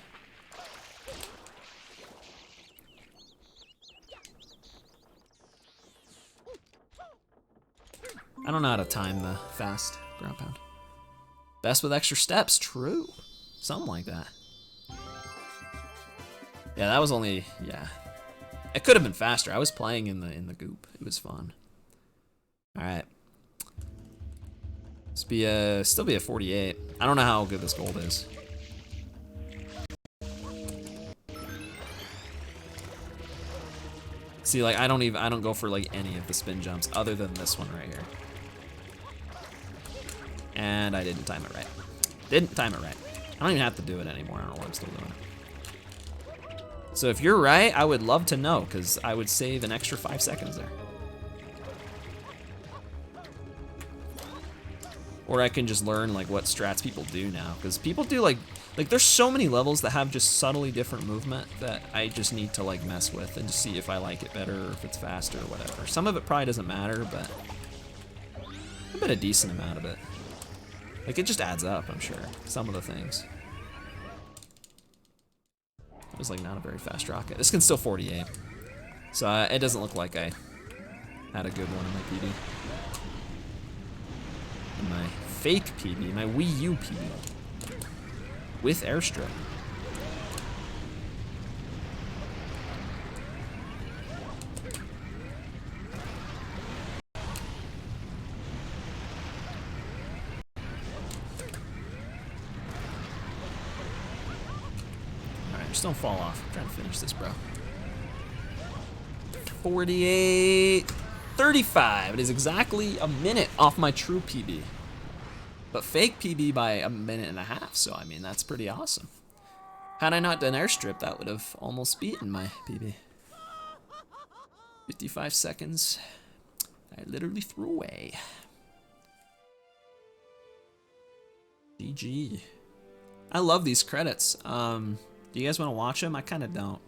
I don't know how to time the fast ground pound. Best with extra steps, true. Something like that. Yeah, that was only, yeah. It could have been faster. I was playing in the goop. It was fun. All right. Still be a 48. I don't know how good this gold is. See, like I don't go for like any of the spin jumps other than this one right here. And I didn't time it right. Didn't time it right. I don't even have to do it anymore. I don't know why I'm still doing it. So if you're right, I would love to know, because I would save an extra 5 seconds there. Or I can just learn like what strats people do now, because people do like there's so many levels that have just subtly different movement that I just need to like mess with and just see if I like it better or if it's faster or whatever. Some of it probably doesn't matter, but I bet a decent amount of it. Like it just adds up, I'm sure. Some of the things. It was like not a very fast rocket. This can still 48, so it doesn't look like I had a good one in my PD. My fake PB, my Wii U PB, with airstrip. Alright, just don't fall off. I'm trying to finish this, bro. 48. 35. It is exactly a minute off my true PB. But fake PB by a minute and a half, so I mean, that's pretty awesome. Had I not done airstrip, that would have almost beaten my PB. 55 seconds. I literally threw away. GG. I love these credits. Do you guys want to watch them? I kind of don't.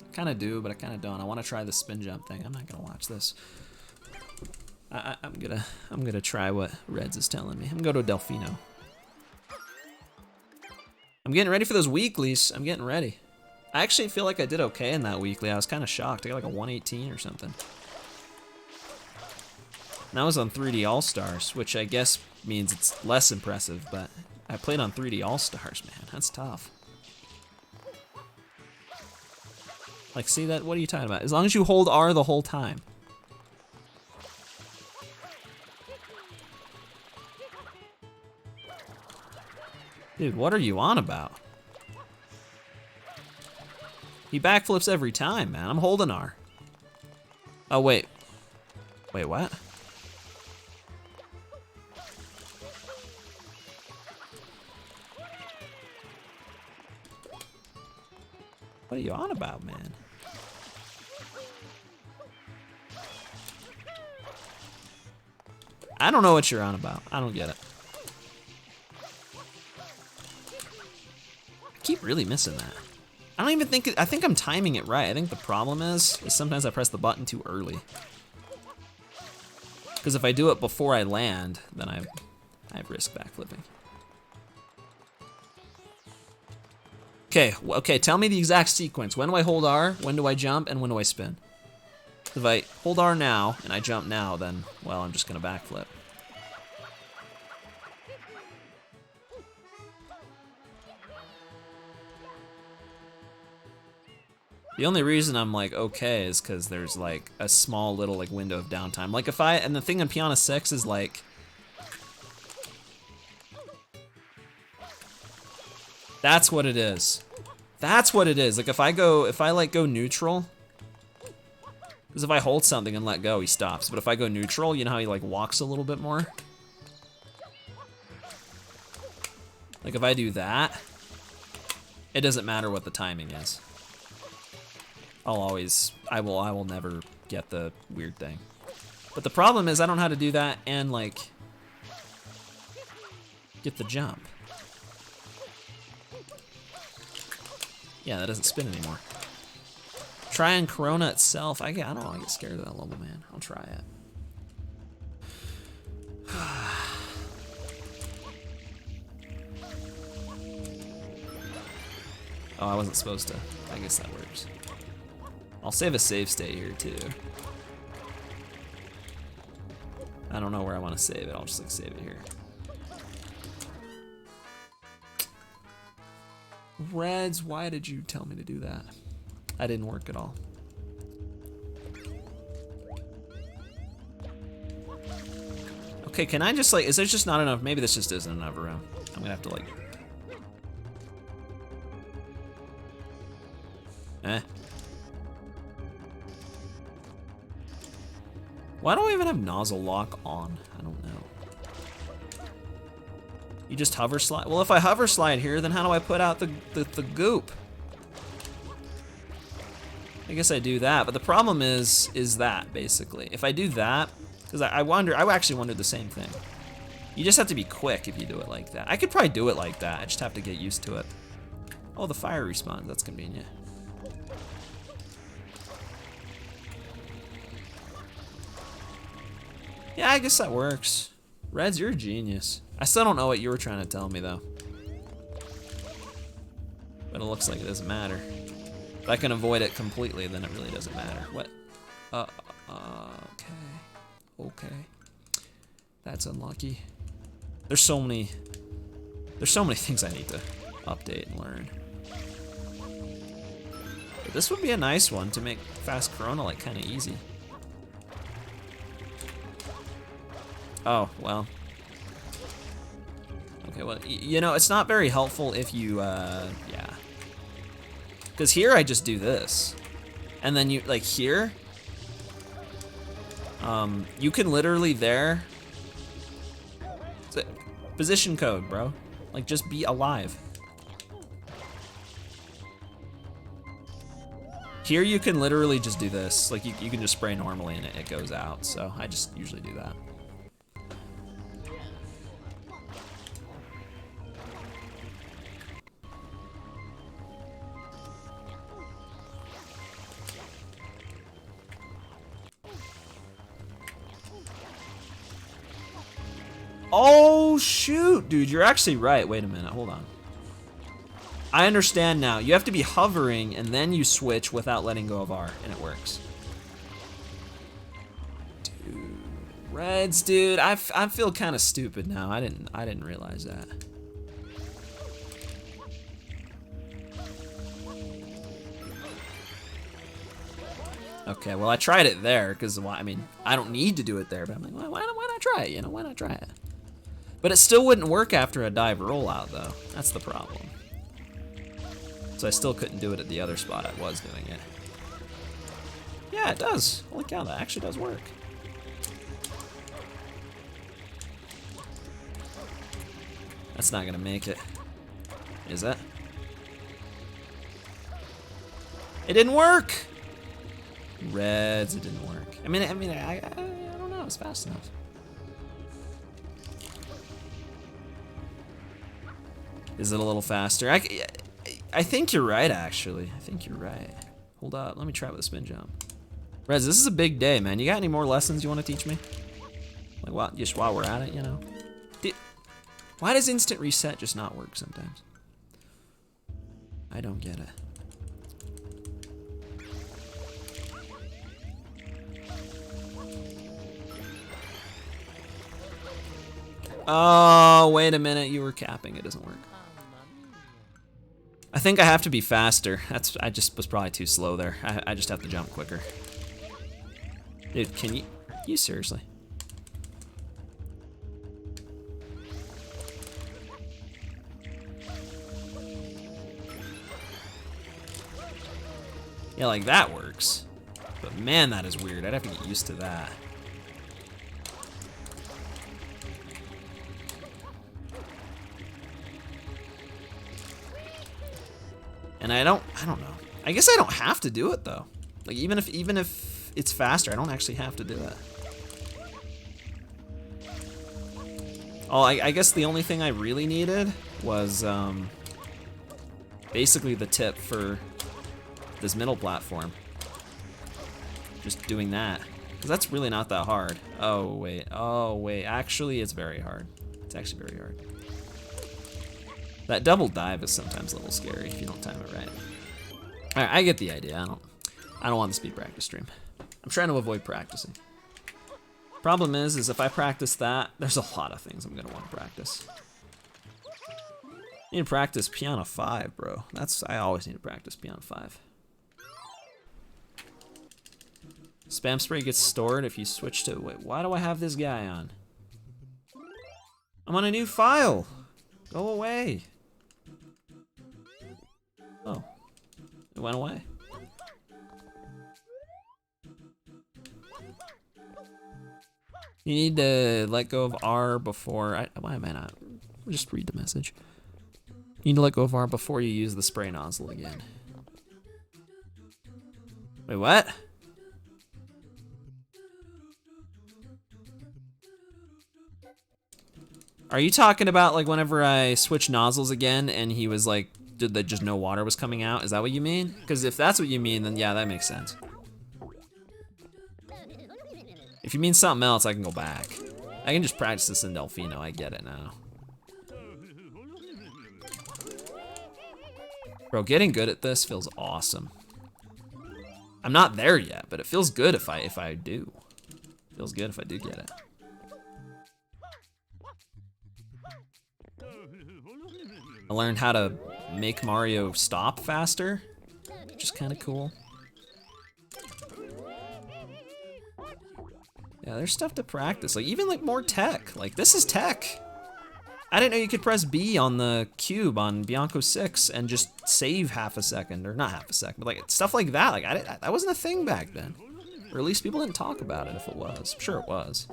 I kind of do, but I kind of don't. I want to try the spin jump thing. I'm not gonna watch this. I'm gonna try what Reds is telling me. I'm gonna go to Delfino. I'm getting ready for those weeklies. I'm getting ready. I actually feel like I did okay in that weekly. I was kind of shocked. I got like a 118 or something. And that was on 3D All-Stars, which I guess means it's less impressive, but I played on 3D All-Stars, man. That's tough. Like, see that? What are you talking about? As long as you hold R the whole time. Dude, what are you on about? He backflips every time, man. I'm holding R. Oh, wait. Wait, what? What are you on about, man? I don't know what you're on about. I don't get it. I keep really missing that. I don't even think, I think I'm timing it right. I think the problem is sometimes I press the button too early. Because if I do it before I land, then I risk backflipping. Okay, tell me the exact sequence. When do I hold R, when do I jump, and when do I spin? If I hold R now, and I jump now, then, well, I'm just gonna backflip. The only reason I'm like, okay, is because there's like a small little like window of downtime. Like if I, and the thing on Piano 6 is like, that's what it is. That's what it is. Like if I like go neutral, because if I hold something and let go, he stops. But if I go neutral, you know how he like walks a little bit more? Like if I do that, it doesn't matter what the timing is. I will never get the weird thing. But the problem is I don't know how to do that and like, get the jump. Yeah, that doesn't spin anymore. Try on Corona itself. I don't know, I get scared of that level, man. I'll try it. Oh, I wasn't supposed to. I guess that works. I'll save a save state here too. I don't know where I want to save it. I'll just like save it here. Reds, why did you tell me to do that? That didn't work at all. Okay, can I just like, is there just not enough? Maybe this just isn't enough room. I'm gonna have to like, Why do I even have nozzle lock on? I don't know. You just hover slide? Well, if I hover slide here, then how do I put out the goop? I guess I do that, but the problem is that, basically. If I do that, because I actually wondered the same thing. You just have to be quick if you do it like that. I could probably do it like that, I just have to get used to it. Oh, the fire respawns, that's convenient. Yeah, I guess that works. Reds, you're a genius. I still don't know what you were trying to tell me, though. But it looks like it doesn't matter. If I can avoid it completely, then it really doesn't matter. What? Okay. Okay. That's unlucky. There's so many things I need to update and learn. But this would be a nice one to make fast Corona like kind of easy. Oh, well. Okay, well, you know, it's not very helpful if you, yeah. Because here I just do this. And then you, like here, you can literally there, position code, bro. Like, just be alive. Here you can literally just do this. Like, you can just spray normally and it goes out. So I just usually do that. Oh, shoot, dude, you're actually right. Wait a minute, hold on. I understand now. You have to be hovering and then you switch without letting go of R, and it works. Dude, Reds, dude, I feel kind of stupid now. I didn't realize that. Okay, well, I tried it there because, well, I mean, I don't need to do it there, but I'm like, well, why not try it? You know, why not try it? But it still wouldn't work after a dive rollout, though. That's the problem. So I still couldn't do it at the other spot I was doing it. Yeah, it does. Holy cow, that actually does work. That's not gonna make it. Is it? It didn't work! Reds, it didn't work. I don't know, it's fast enough. Is it a little faster? I think you're right, actually. I think you're right. Hold up, let me try with a spin jump. Rez, this is a big day, man. You got any more lessons you want to teach me? Like, what? Just while we're at it, you know? Why does instant reset just not work sometimes? I don't get it. Oh, wait a minute. You were capping. It doesn't work. I think I have to be faster. I just was probably too slow there. I just have to jump quicker. Dude, can you seriously? Yeah, like that works. But man, that is weird. I'd have to get used to that. And I don't know. I guess I don't have to do it though. Like even if it's faster, I don't actually have to do it. Oh, I guess the only thing I really needed was basically the tip for this middle platform. Just doing that. Because that's really not that hard. Oh wait, actually it's very hard. It's actually very hard. That double dive is sometimes a little scary if you don't time it right. Alright, I get the idea. I don't want the speed practice stream. I'm trying to avoid practicing. Problem is if I practice that, there's a lot of things I'm gonna want to practice. I need to practice piano 5, bro. I always need to practice piano 5. Spam spray gets stored if you switch to, wait, why do I have this guy on? I'm on a new file. Go away. Oh, it went away. You need to let go of R before, why am I not? Just read the message. You need to let go of R before you use the spray nozzle again. Wait, what? Are you talking about like whenever I switch nozzles again and he was like, did just no water was coming out? Is that what you mean? Because if that's what you mean, then yeah, that makes sense. If you mean something else, I can go back. I can just practice this in Delfino, I get it now. Bro, getting good at this feels awesome. I'm not there yet, but it feels good if I do. Feels good if I do get it. I learned how to make Mario stop faster, which is kind of cool. Yeah, there's stuff to practice. Like even like more tech. Like this is tech. I didn't know you could press B on the cube on Bianco 6 and just save half a second, or not half a second, but like stuff like that. Like that wasn't a thing back then, or at least people didn't talk about it. If it was, I'm sure it was.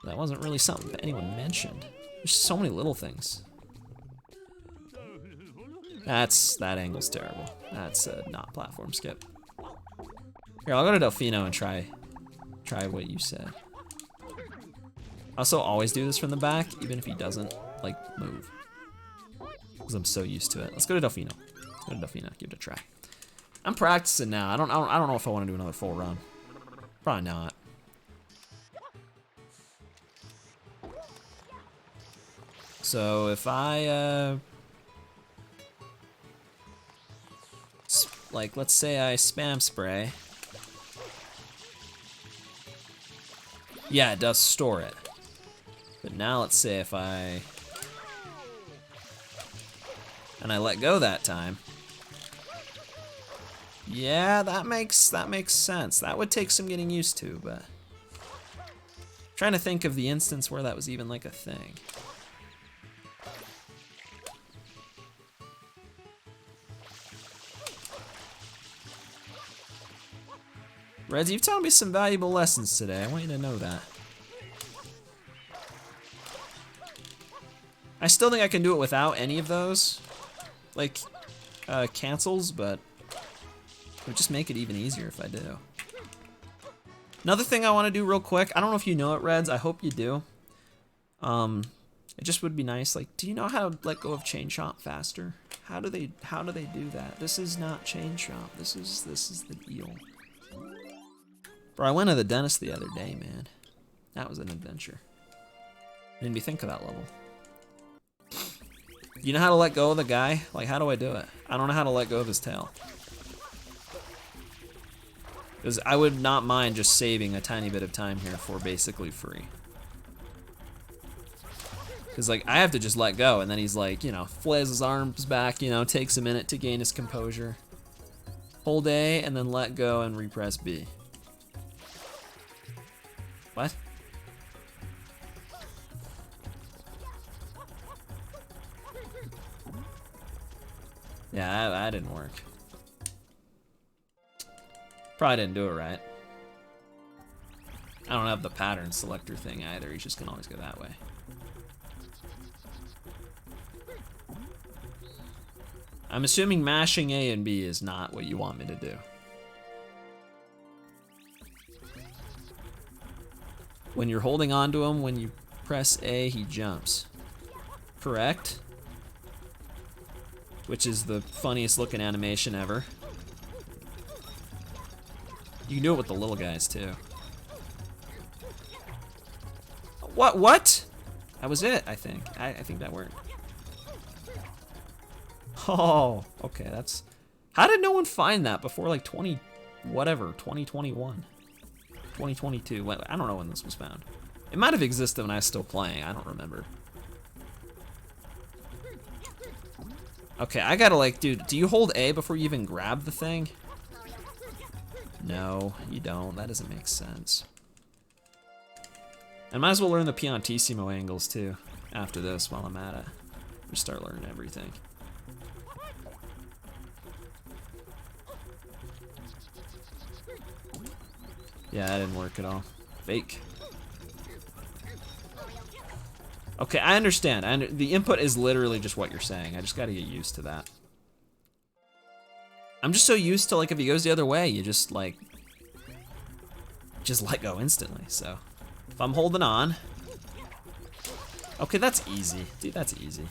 That wasn't really something that anyone mentioned. There's so many little things. That angle's terrible. That's a not platform skip. Here, I'll go to Delfino and try what you said. I also always do this from the back, even if he doesn't like move, because I'm so used to it. Let's go to Delfino. Let's go to Delfino. Give it a try. I'm practicing now. I don't know if I want to do another full run. Probably not. So if I like, let's say I spam spray. Yeah, it does store it. But now let's say if I let go that time. Yeah, that makes sense. That would take some getting used to, but Trying to think of the instance where that was even like a thing. Reds, you've taught me some valuable lessons today. I want you to know that. I still think I can do it without any of those, like, cancels, but it would just make it even easier if I do. Another thing I want to do real quick, I don't know if you know it, Reds, I hope you do. It just would be nice, like, do you know how to let go of Chain Chomp faster? How do they do that? This is not Chain Chomp, this is the deal. Bro, I went to the dentist the other day, man. That was an adventure. Made me think of that level. You know how to let go of the guy? Like, how do I do it? I don't know how to let go of his tail. Because I would not mind just saving a tiny bit of time here for basically free. Because, like, I have to just let go, and then he's like, you know, flails his arms back, you know, takes a minute to gain his composure. Hold A, and then let go and repress B. What? Yeah, that didn't work. Probably didn't do it right. I don't have the pattern selector thing either. He's just gonna always go that way. I'm assuming mashing A and B is not what you want me to do. When you're holding on to him, when you press A, he jumps. Correct? Which is the funniest looking animation ever. You can do it with the little guys too. What? That was it, I think. I think that worked. Oh, okay, that's... How did no one find that before like 2021? 2022, I don't know when this was found. It might have existed when I was still playing, I don't remember. Okay, I gotta like, dude, do you hold A before you even grab the thing? No, you don't. That doesn't make sense. I might as well learn the piantissimo angles too, after this while I'm at it. Just start learning everything. Yeah, that didn't work at all. Fake. Okay, I understand. The input is literally just what you're saying. I just gotta get used to that. I'm just so used to, like, if he goes the other way, you just, like, just let go instantly, so. If I'm holding on. Okay, that's easy. Dude, that's easy.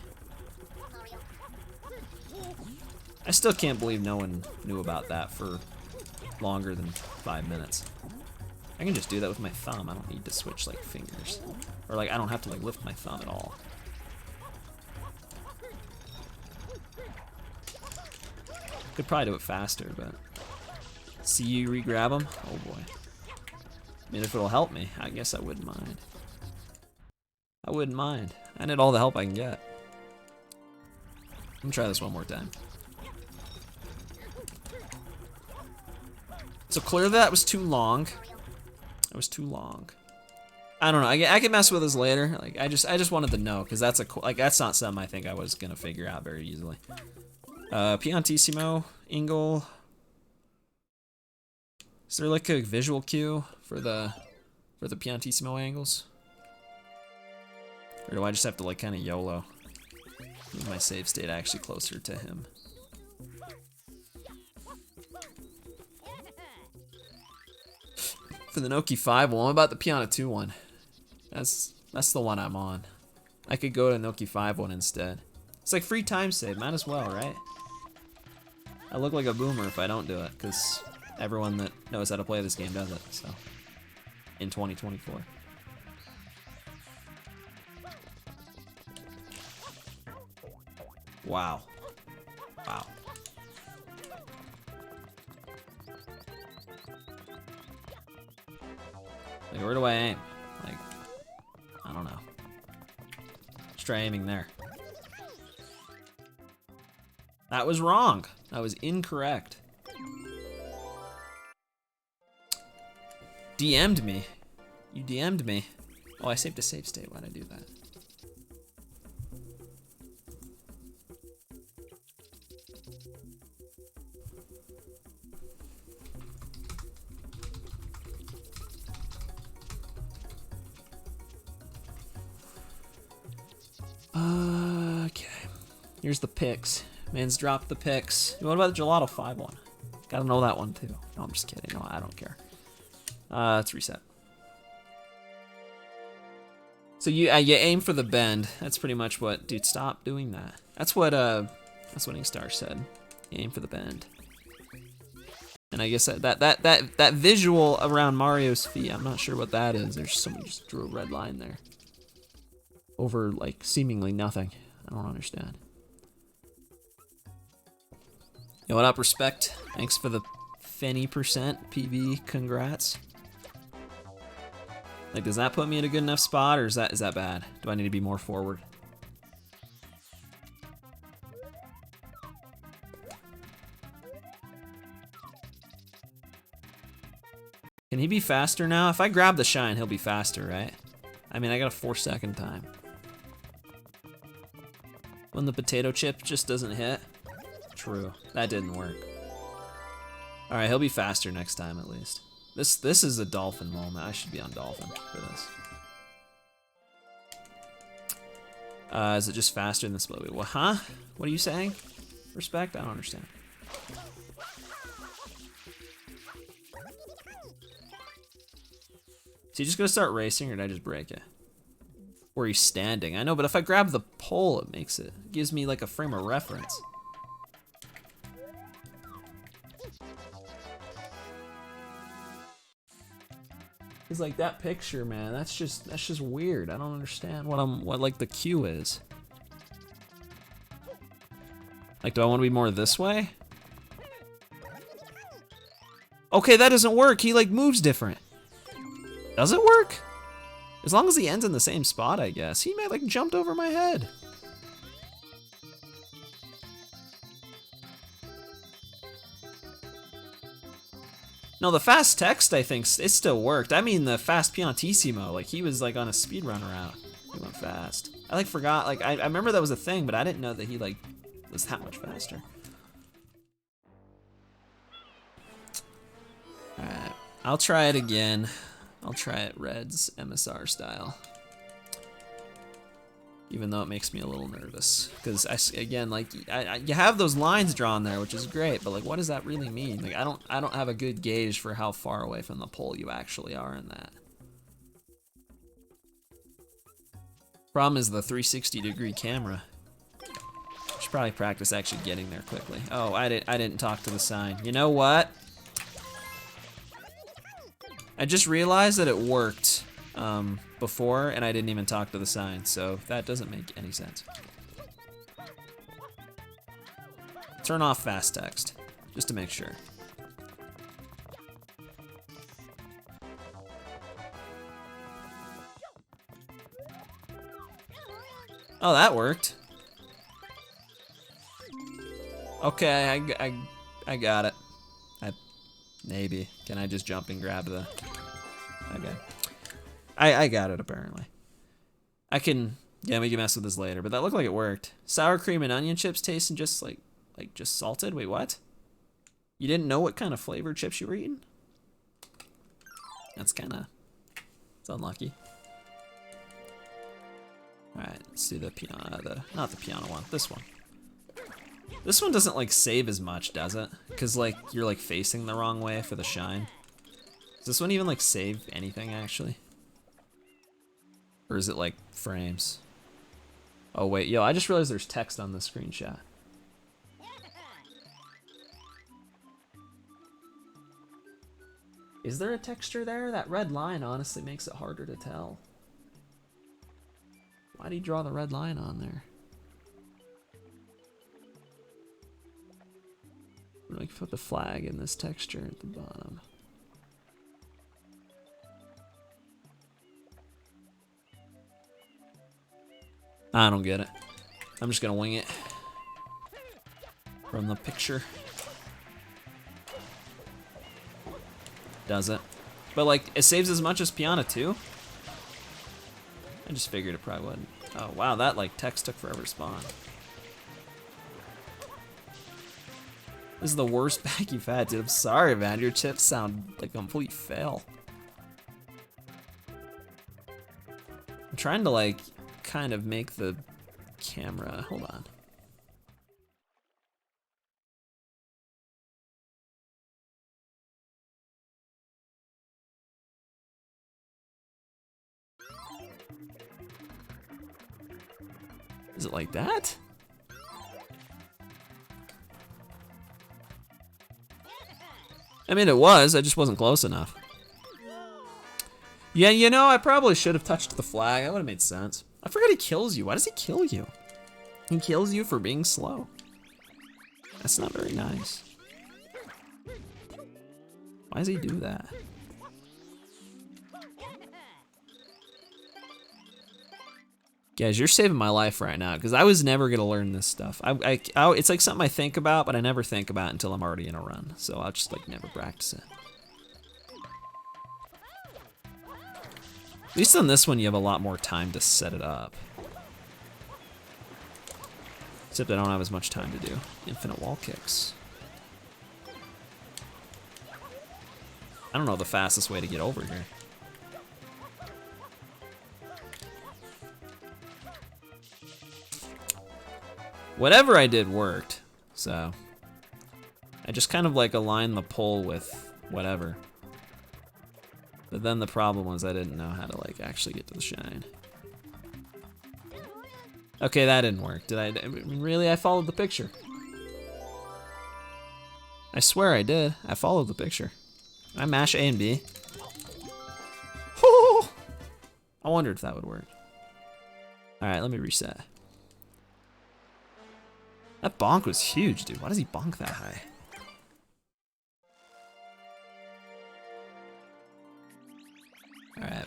I still can't believe no one knew about that for longer than 5 minutes. I can just do that with my thumb. I don't need to switch, like, fingers. Or, like, I don't have to, like, lift my thumb at all. Could probably do it faster, but... See you re-grab him? Oh, boy. I mean, if it'll help me, I guess I wouldn't mind. I wouldn't mind. I need all the help I can get. Let me try this one more time. So clearly that was too long. It was too long. I don't know. I can mess with this later. Like I just wanted to know because that's that's not something I think I was gonna figure out very easily. Piantissimo, Ingle. Is there like a visual cue for the piantissimo angles? Or do I just have to like kind of YOLO? Move my save state actually closer to him. For the Noki 5 one, what about the Piano 2 one? That's the one I'm on. I could go to Noki 5 one instead. It's like free time save, might as well, right? I look like a boomer if I don't do it, because everyone that knows how to play this game does it, so. In 2024. Wow. Wow. Like, where do I aim? Like, I don't know. Let's try aiming there. That was wrong. That was incorrect. DM'd me. You DM'd me. Oh, I saved a save state. Why'd I do that? Okay. Here's the picks. Man's dropped the picks. What about the Gelato 5 one? Gotta know that one too. No, I'm just kidding. No, I don't care. Let's reset. So you aim for the bend. That's pretty much what. Dude, stop doing that. That's what Inkster said. You aim for the bend. And I guess that visual around Mario's feet, I'm not sure what that is. There's someone just drew a red line there. Over like seemingly nothing. I don't understand. Yo, what up, respect? Thanks for the 50% PB. Congrats. Like, does that put me in a good enough spot, or is that bad? Do I need to be more forward? Can he be faster now? If I grab the shine, he'll be faster, right? I mean, I got a 4-second time. When the potato chip just doesn't hit? True, that didn't work. All right, he'll be faster next time at least. This is a dolphin moment. I should be on dolphin for this. Is it just faster than Split? Well, huh? What are you saying? Respect? I don't understand. So you just gonna start racing, or did I just break it? Or he's standing. I know, but if I grab the pole, it gives me like a frame of reference. Cause like that picture, man, that's just weird. I don't understand what like the cue is. Like, do I want to be more this way? Okay, that doesn't work. He like moves different. Does it work? As long as he ends in the same spot, I guess. He may like jumped over my head. No, the fast text, I think, it still worked. I mean, the fast pianissimo, like he was like on a speedrun route. He went fast. I like forgot, like I remember that was a thing, but I didn't know that he like was that much faster. All right, I'll try it again. I'll try it Red's MSR style. Even though it makes me a little nervous, because again, like you have those lines drawn there, which is great, but like, what does that really mean? Like, I don't have a good gauge for how far away from the pole you actually are in that. Problem is the 360-degree camera. Should probably practice actually getting there quickly. Oh, I didn't talk to the sign. You know what? I just realized that it worked before, and I didn't even talk to the sign, so that doesn't make any sense. Turn off fast text, just to make sure. Oh, that worked. Okay, I got it. Maybe. Can I just jump and grab the... Okay. I got it, apparently. I can... Yeah, we can mess with this later, but that looked like it worked. Sour cream and onion chips tasting just like just salted? Wait, what? You didn't know what kind of flavored chips you were eating? That's kind of... It's unlucky. Alright, let's do the piano... Not the piano one, this one. This one doesn't like save as much, does it? Because like you're like facing the wrong way for the shine. Does this one even like save anything actually? Or is it like frames? Oh wait, yo, I just realized there's text on the screenshot. Is there a texture there? That red line honestly makes it harder to tell. Why'd he draw the red line on there? Like put the flag in this texture at the bottom. I don't get it. I'm just gonna wing it from the picture. Does it? But like, it saves as much as Piana too? I just figured it probably wouldn't. Oh wow, that like text took forever to spawn. This is the worst bag you've had, dude. I'm sorry, man. Your chips sound like a complete fail. I'm trying to like kind of make the camera. Hold on. Is it like that? I mean, it was. I just wasn't close enough. Yeah, you know, I probably should have touched the flag. That would have made sense. I forgot he kills you. Why does he kill you? He kills you for being slow. That's not very nice. Why does he do that? Guys, you're saving my life right now, because I was never gonna learn this stuff. It's like something I think about, but I never think about until I'm already in a run. So I'll just like never practice it. At least on this one, you have a lot more time to set it up. Except I don't have as much time to do infinite wall kicks. I don't know the fastest way to get over here. Whatever I did worked, so I just kind of like aligned the pole with whatever. But then the problem was I didn't know how to like actually get to the shine. Okay, that didn't work. Did I? Really? I followed the picture. I swear I did. I followed the picture. I mash A and B. Oh! I wondered if that would work. All right, let me reset. That bonk was huge, dude. Why does he bonk that high? Alright.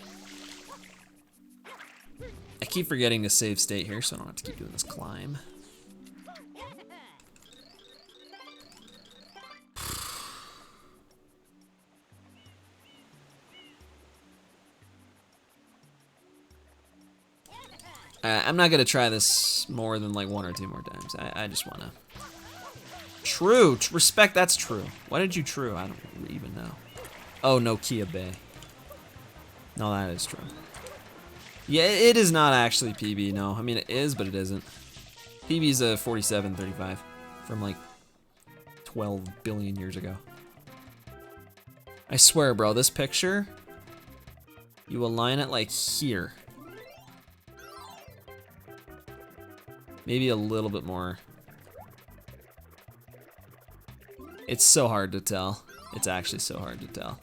I keep forgetting to save state here, so I don't have to keep doing this climb. I'm not gonna try this more than like 1 or 2 more times. I just wanna. True, respect, that's true. Why did you true? I don't even know. Oh, no, Kia Bay. No, that is true. Yeah, it is not actually PB, no. I mean, it is, but it isn't. PB's a 4735 from like 12 billion years ago. I swear, bro, this picture, you align it like here. Maybe a little bit more. It's so hard to tell. It's actually so hard to tell.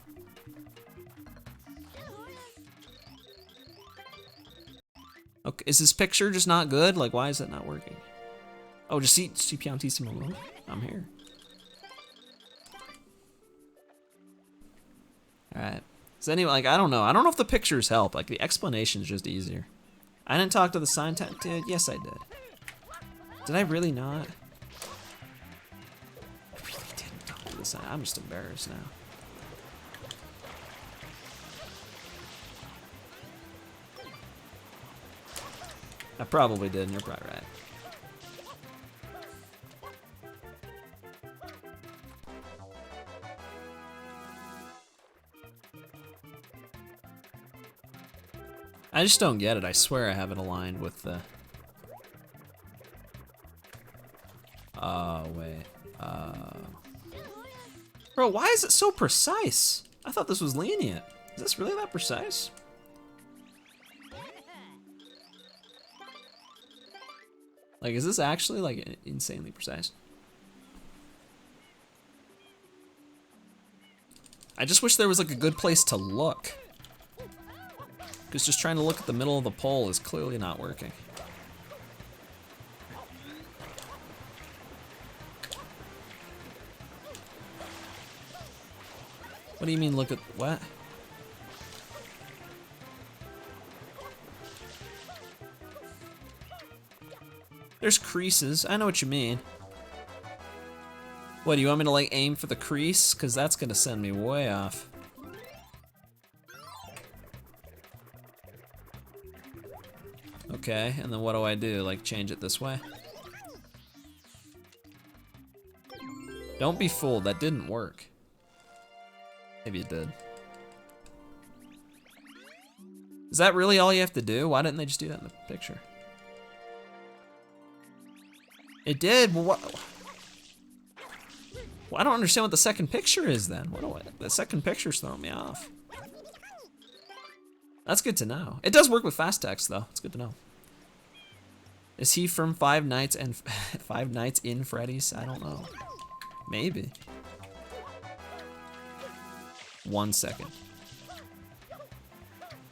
Okay, is this picture just not good? Like, why is it not working? Oh, just see piantissimo. I'm here. All right. So anyway, like, I don't know. I don't know if the pictures help. Like, the explanation's just easier. I didn't talk to the sign tech dude. Yes, I did. Did I really not? I really didn't talk to the sign. I'm just embarrassed now. I probably did, and you're probably right. I just don't get it. I swear I have it aligned with the... Oh, wait. Bro, why is it so precise? I thought this was lenient. Is this really that precise? Like, is this actually, like, insanely precise? I just wish there was, like, a good place to look. Because just trying to look at the middle of the pole is clearly not working. What do you mean look at, what? There's creases, I know what you mean. What, do you want me to like aim for the crease? Cause that's gonna send me way off. Okay, and then what do I do? Like change it this way? Don't be fooled, that didn't work. Maybe it did. Is that really all you have to do? Why didn't they just do that in the picture? It did, well, what? Well, I don't understand what the second picture is then. What do I, the second picture's throwing me off. That's good to know. It does work with fast text though, it's good to know. Is he from Five Nights and Five Nights in Freddy's? I don't know. Maybe. 1 second.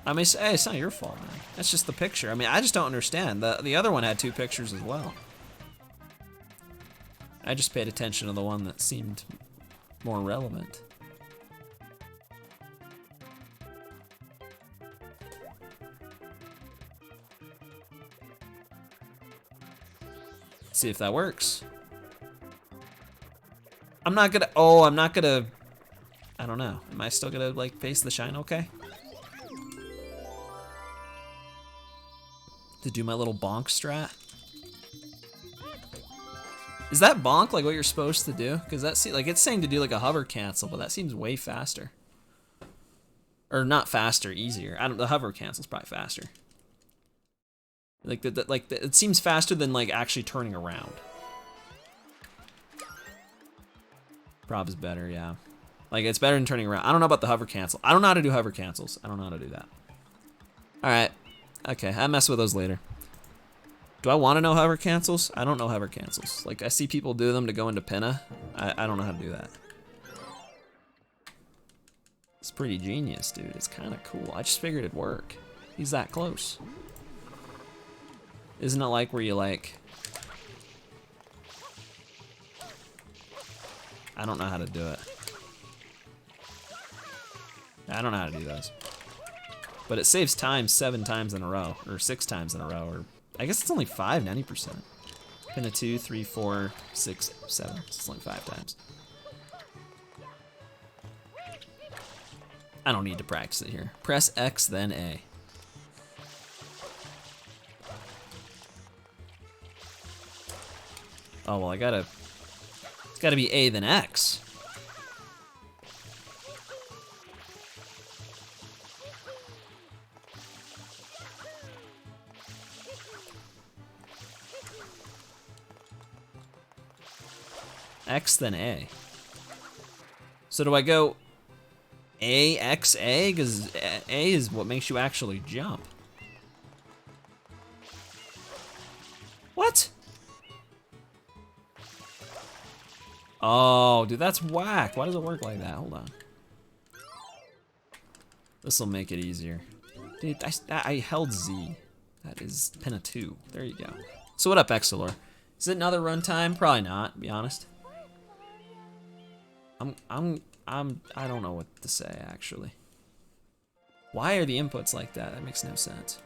I mean, hey, it's not your fault, man. That's just the picture. I mean, I just don't understand. The other one had 2 pictures as well. I just paid attention to the one that seemed more relevant. See if that works. I'm not gonna, I don't know. Am I still gonna like face the shine okay? To do my little bonk strat. Is that bonk like what you're supposed to do? Because that like it's saying to do like a hover cancel, but that seems way faster. Or not faster, easier. The hover cancel's probably faster. Like it seems faster than like actually turning around. Prob is better, yeah. Like it's better than turning around. I don't know about the hover cancel. I don't know how to do hover cancels. I don't know how to do that. All right, okay, I'll mess with those later. Do I want to know hover cancels? I don't know hover cancels. Like I see people do them to go into pinna. I don't know how to do that. It's pretty genius, dude. It's kind of cool. I just figured it'd work. He's that close. Isn't it like where you like... I don't know how to do it. I don't know how to do those. But it saves time 7 times in a row, or 6 times in a row, or I guess it's only 5, 90%. Pinna 2, 3, 4, 6, 7. It's only 5 times. I don't need to practice it here. Press X, then A. Oh, well, it's gotta be A then X. X then A. So do I go A, X, A? Because A is what makes you actually jump. What? Oh, dude, that's whack. Why does it work like that? Hold on. This'll make it easier. Dude, I held Z. That is Pinna 2. There you go. So what up, Exilor? Is it another runtime? Probably not, to be honest. I don't know what to say, actually. Why are the inputs like that? That makes no sense.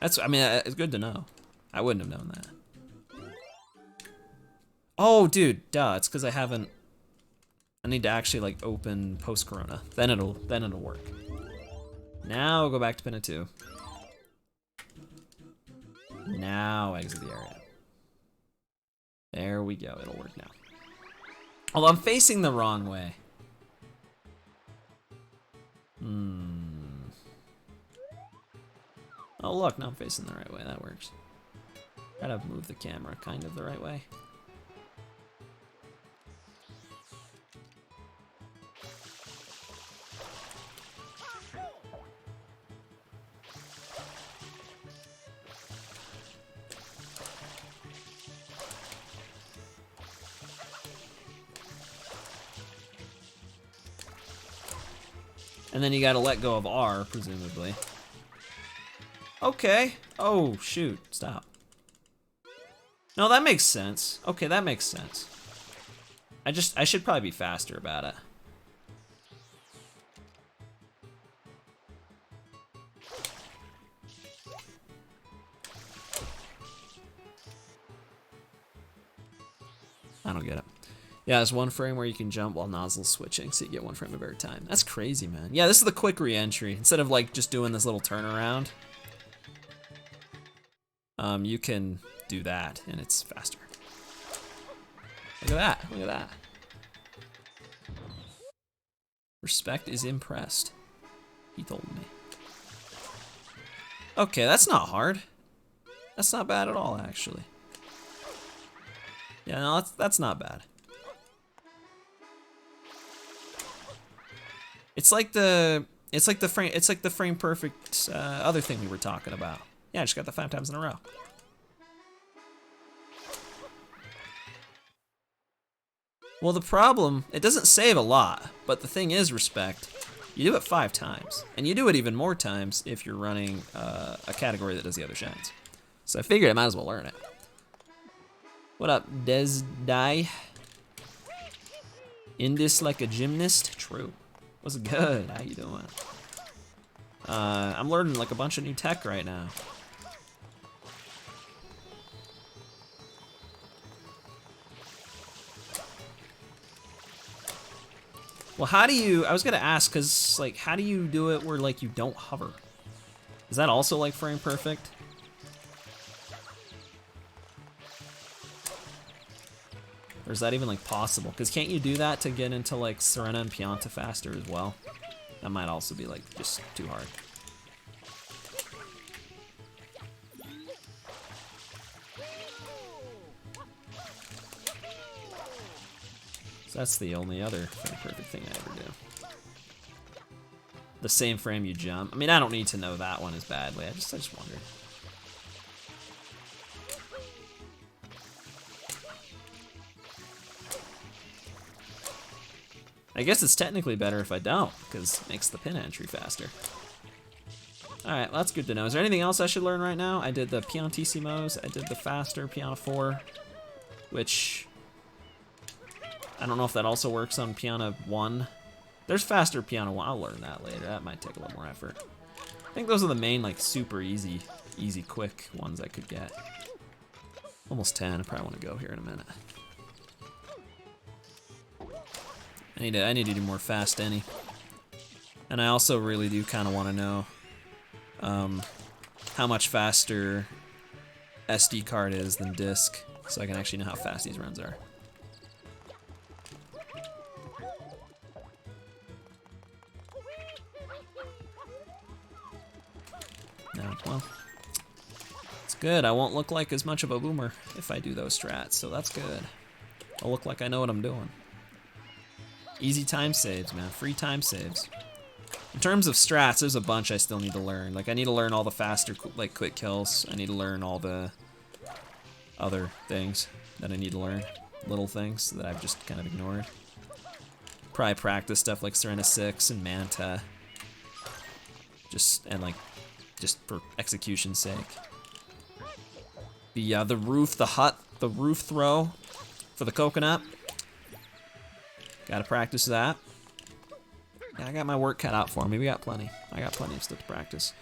I mean, it's good to know. I wouldn't have known that. Oh, dude, duh, it's because I need to actually like open post-corona. Then it'll work. Now go back to Pinna 2. Now exit the area. There we go, it'll work now. Although I'm facing the wrong way. Oh look, now I'm facing the right way, that works. Gotta move the camera kind of the right way. And then you gotta let go of R, presumably. Okay. Oh, shoot. Stop. No, that makes sense. Okay, that makes sense. I should probably be faster about it. I don't get it. Yeah, there's 1 frame where you can jump while nozzle's switching, so you get 1 frame of air time. That's crazy, man. Yeah, this is the quick re-entry. Instead of like just doing this little turnaround, you can do that, and it's faster. Look at that, look at that. Respect is impressed, he told me. Okay, that's not hard. That's not bad at all, actually. Yeah, no, that's not bad. It's like the frame perfect other thing we were talking about. Yeah, I just got the 5 times in a row. Well, the problem, it doesn't save a lot, but the thing is respect. You do it 5 times, and you do it even more times if you're running a category that does the other shines. So I figured I might as well learn it. What up, Des Die? Indus like a gymnast? True. What's good? How you doing? I'm learning like a bunch of new tech right now. Well, how do you, I was gonna ask, cause like, how do you do it where like you don't hover? Is that also like frame perfect? Or is that even like possible? Cause can't you do that to get into like Serena and Pianta faster as well? That might also be like just too hard. So that's the only other frame perfect thing I ever do. The same frame you jump. I mean, I don't need to know that one as badly. I just wondered. I guess it's technically better if I don't, because it makes the pin entry faster. Alright, well, that's good to know. Is there anything else I should learn right now? I did the Piantissimos, I did the faster Piano 4, which I don't know if that also works on Piano 1. There's faster Piano 1, I'll learn that later. That might take a little more effort. I think those are the main, like, super easy, quick ones I could get. Almost 10, I probably want to go here in a minute. I need to do more fast any. And I also really do kind of want to know how much faster SD card is than disk, so I can actually know how fast these runs are. No, well, it's good. I won't look like as much of a boomer if I do those strats, so that's good. I'll look like I know what I'm doing. Easy time saves, man. Free time saves. In terms of strats, there's a bunch I still need to learn. Like, I need to learn all the faster, like, quick kills. I need to learn all the other things that I need to learn. Little things that I've just kind of ignored. Probably practice stuff like Serena 6 and Manta. Just for execution's sake. The roof, the roof throw for the coconut. Gotta practice that. Yeah, I got my work cut out for me. We got plenty. I got plenty of stuff to practice.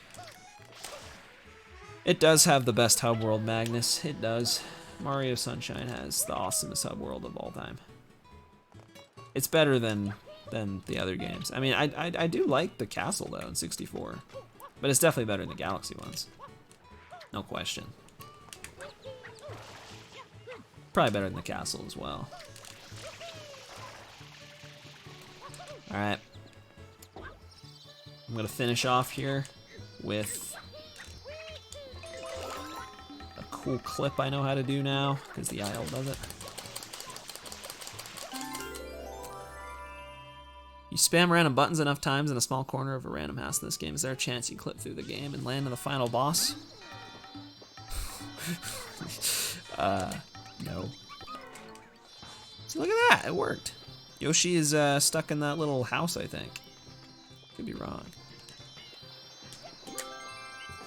It does have the best hub world, Magnus. It does. Mario Sunshine has the awesomest hub world of all time. It's better than the other games. I mean, I do like the castle though in 64, but it's definitely better than the Galaxy ones. No question. Probably better than the castle as well. Alright. I'm gonna finish off here with a cool clip I know how to do now, because the IL does it. You spam random buttons enough times in a small corner of a random house in this game. Is there a chance you clip through the game and land on the final boss? No. So look at that, it worked. Yoshi is stuck in that little house, I think. Could be wrong.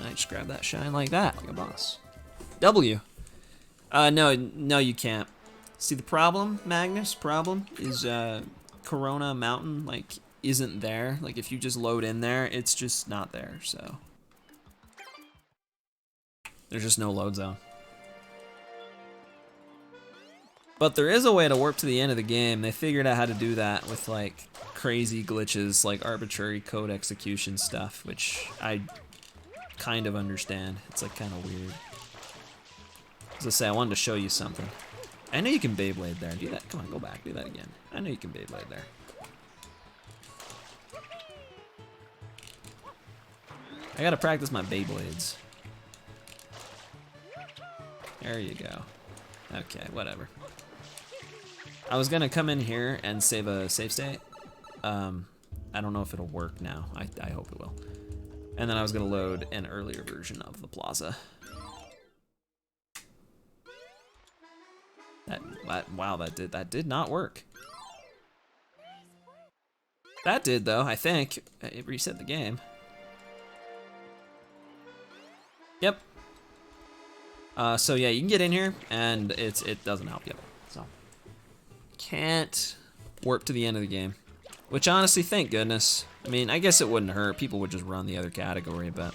I just grab that shine like that, like a boss. W. No, you can't. See, the problem, Magnus, problem is Corona Mountain, like, isn't there. Like, if you just load in there, it's just not there, so. There's just no load zone. But there is a way to warp to the end of the game. They figured out how to do that with like crazy glitches, like arbitrary code execution stuff, which I kind of understand. It's like kind of weird. As I say, I wanted to show you something. I know you can Beyblade there. Do that. Come on, go back. Do that again. I know you can Beyblade there. I gotta practice my Beyblades. There you go. Okay, whatever. I was gonna come in here and save a save state. I don't know if it'll work now. I hope it will. And then I was gonna load an earlier version of the plaza. Wow, that did not work. That did though, I think. It reset the game. Yep. So yeah, you can get in here and it doesn't help you. So can't warp to the end of the game. Which honestly, thank goodness. I mean, I guess it wouldn't hurt. People would just run the other category, but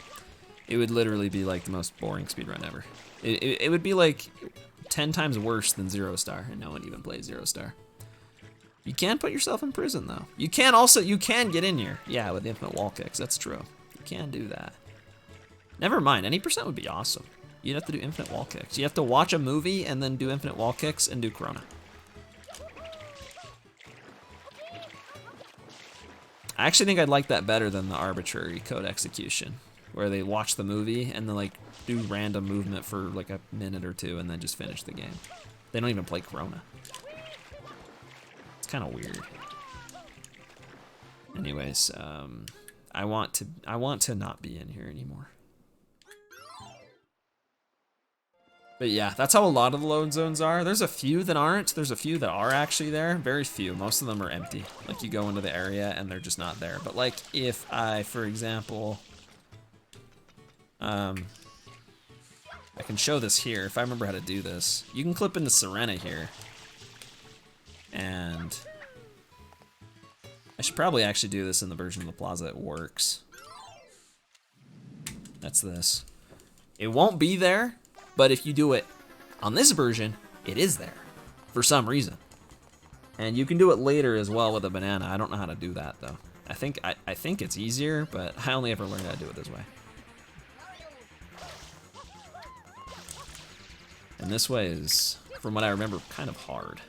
it would literally be like the most boring speedrun ever. It would be like 10 times worse than 0 star, and no one even plays 0 star. You can put yourself in prison though. You can get in here. Yeah, with infinite wall kicks, that's true. You can do that. Never mind, any percent would be awesome. You'd have to do infinite wall kicks. You have to watch a movie and then do infinite wall kicks and do Corona. I actually think I'd like that better than the arbitrary code execution, where they watch the movie and then like do random movement for like a minute or two and then just finish the game. They don't even play Corona. It's kind of weird. Anyways, I want to not be in here anymore. But yeah, that's how a lot of the load zones are. There's a few that aren't. There's a few that are actually there. Very few. Most of them are empty. Like you go into the area and they're just not there. But like if I, for example, I can show this here. If I remember how to do this, you can clip into Serena here. And I should probably actually do this in the version of the plaza that works. That's this. It won't be there. But if you do it on this version, it is there for some reason. And you can do it later as well with a banana. I don't know how to do that though. I think it's easier, but I only ever learned how to do it this way. And this way is, from what I remember, kind of hard.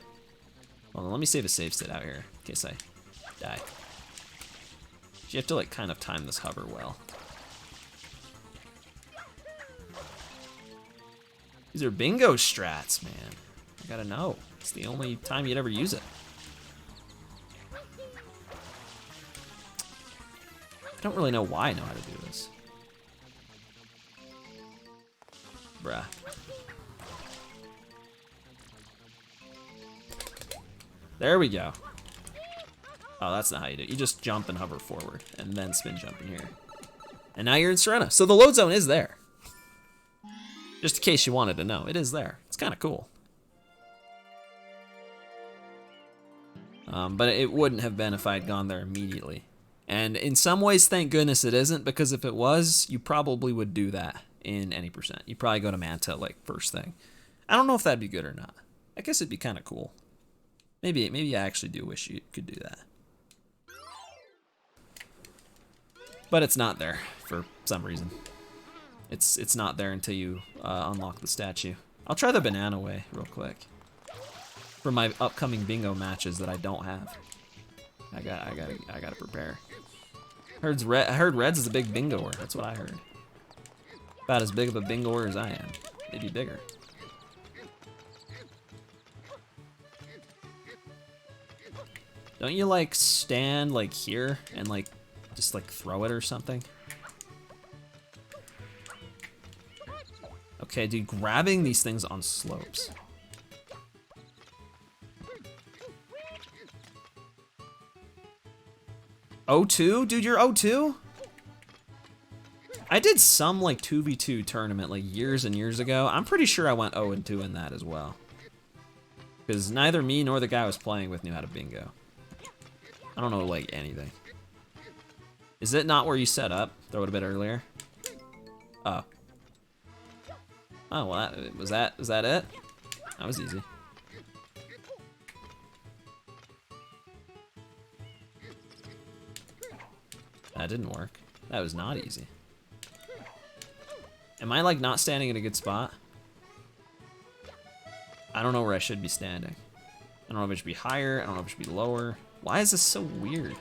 Hold on, let me save a save state out here in case I die. You have to like kind of time this hover well. These are bingo strats, man. You gotta know. It's the only time you'd ever use it. I don't really know why I know how to do this. Bruh. There we go. Oh, that's not how you do it. You just jump and hover forward, and then spin jump in here. And now you're in Serena. So the load zone is there. Just in case you wanted to know, it is there. It's kind of cool. But it wouldn't have been if I had gone there immediately. And in some ways, thank goodness it isn't, because if it was, you probably would do that in any percent. You'd probably go to Manta like first thing. I don't know if that'd be good or not. I guess it'd be kind of cool. Maybe I actually do wish you could do that. But it's not there for some reason. It's not there until you unlock the statue. I'll try the banana way real quick for my upcoming bingo matches that I don't have. I gotta prepare. I heard Reds is a big bingoer. That's what I heard. About as big of a bingoer as I am. Maybe bigger. Don't you like stand like here and like just like throw it or something? Okay, dude, grabbing these things on slopes. O2? Dude, you're O2? I did some like 2v2 tournament like years and years ago. I'm pretty sure I went 0-2 in that as well. Because neither me nor the guy I was playing with knew how to bingo. I don't know like anything. Is it not where you set up? Throw it a bit earlier? Oh. Oh, well, was that it? That was easy. That didn't work. That was not easy. Am I like not standing in a good spot? I don't know where I should be standing. I don't know if it should be higher. I don't know if it should be lower. Why is this so weird?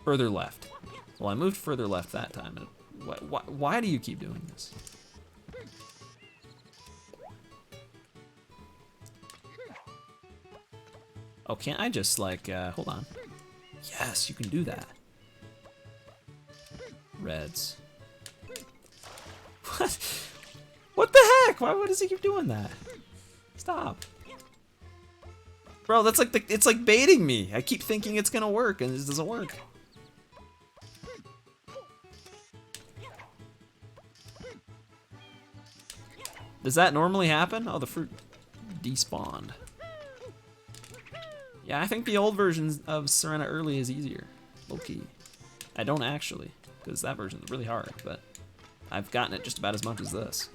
Further left. Well, I moved further left that time. Why do you keep doing this? Oh, can't I just like, hold on. Yes, you can do that. Reds. What? What the heck? Why does he keep doing that? Stop. Bro, that's like it's like baiting me. I keep thinking it's gonna work and it doesn't work. Does that normally happen? Oh, the fruit despawned. Yeah, I think the old version of Serena Early is easier. Low key. I don't actually, because that version is really hard, but I've gotten it just about as much as this.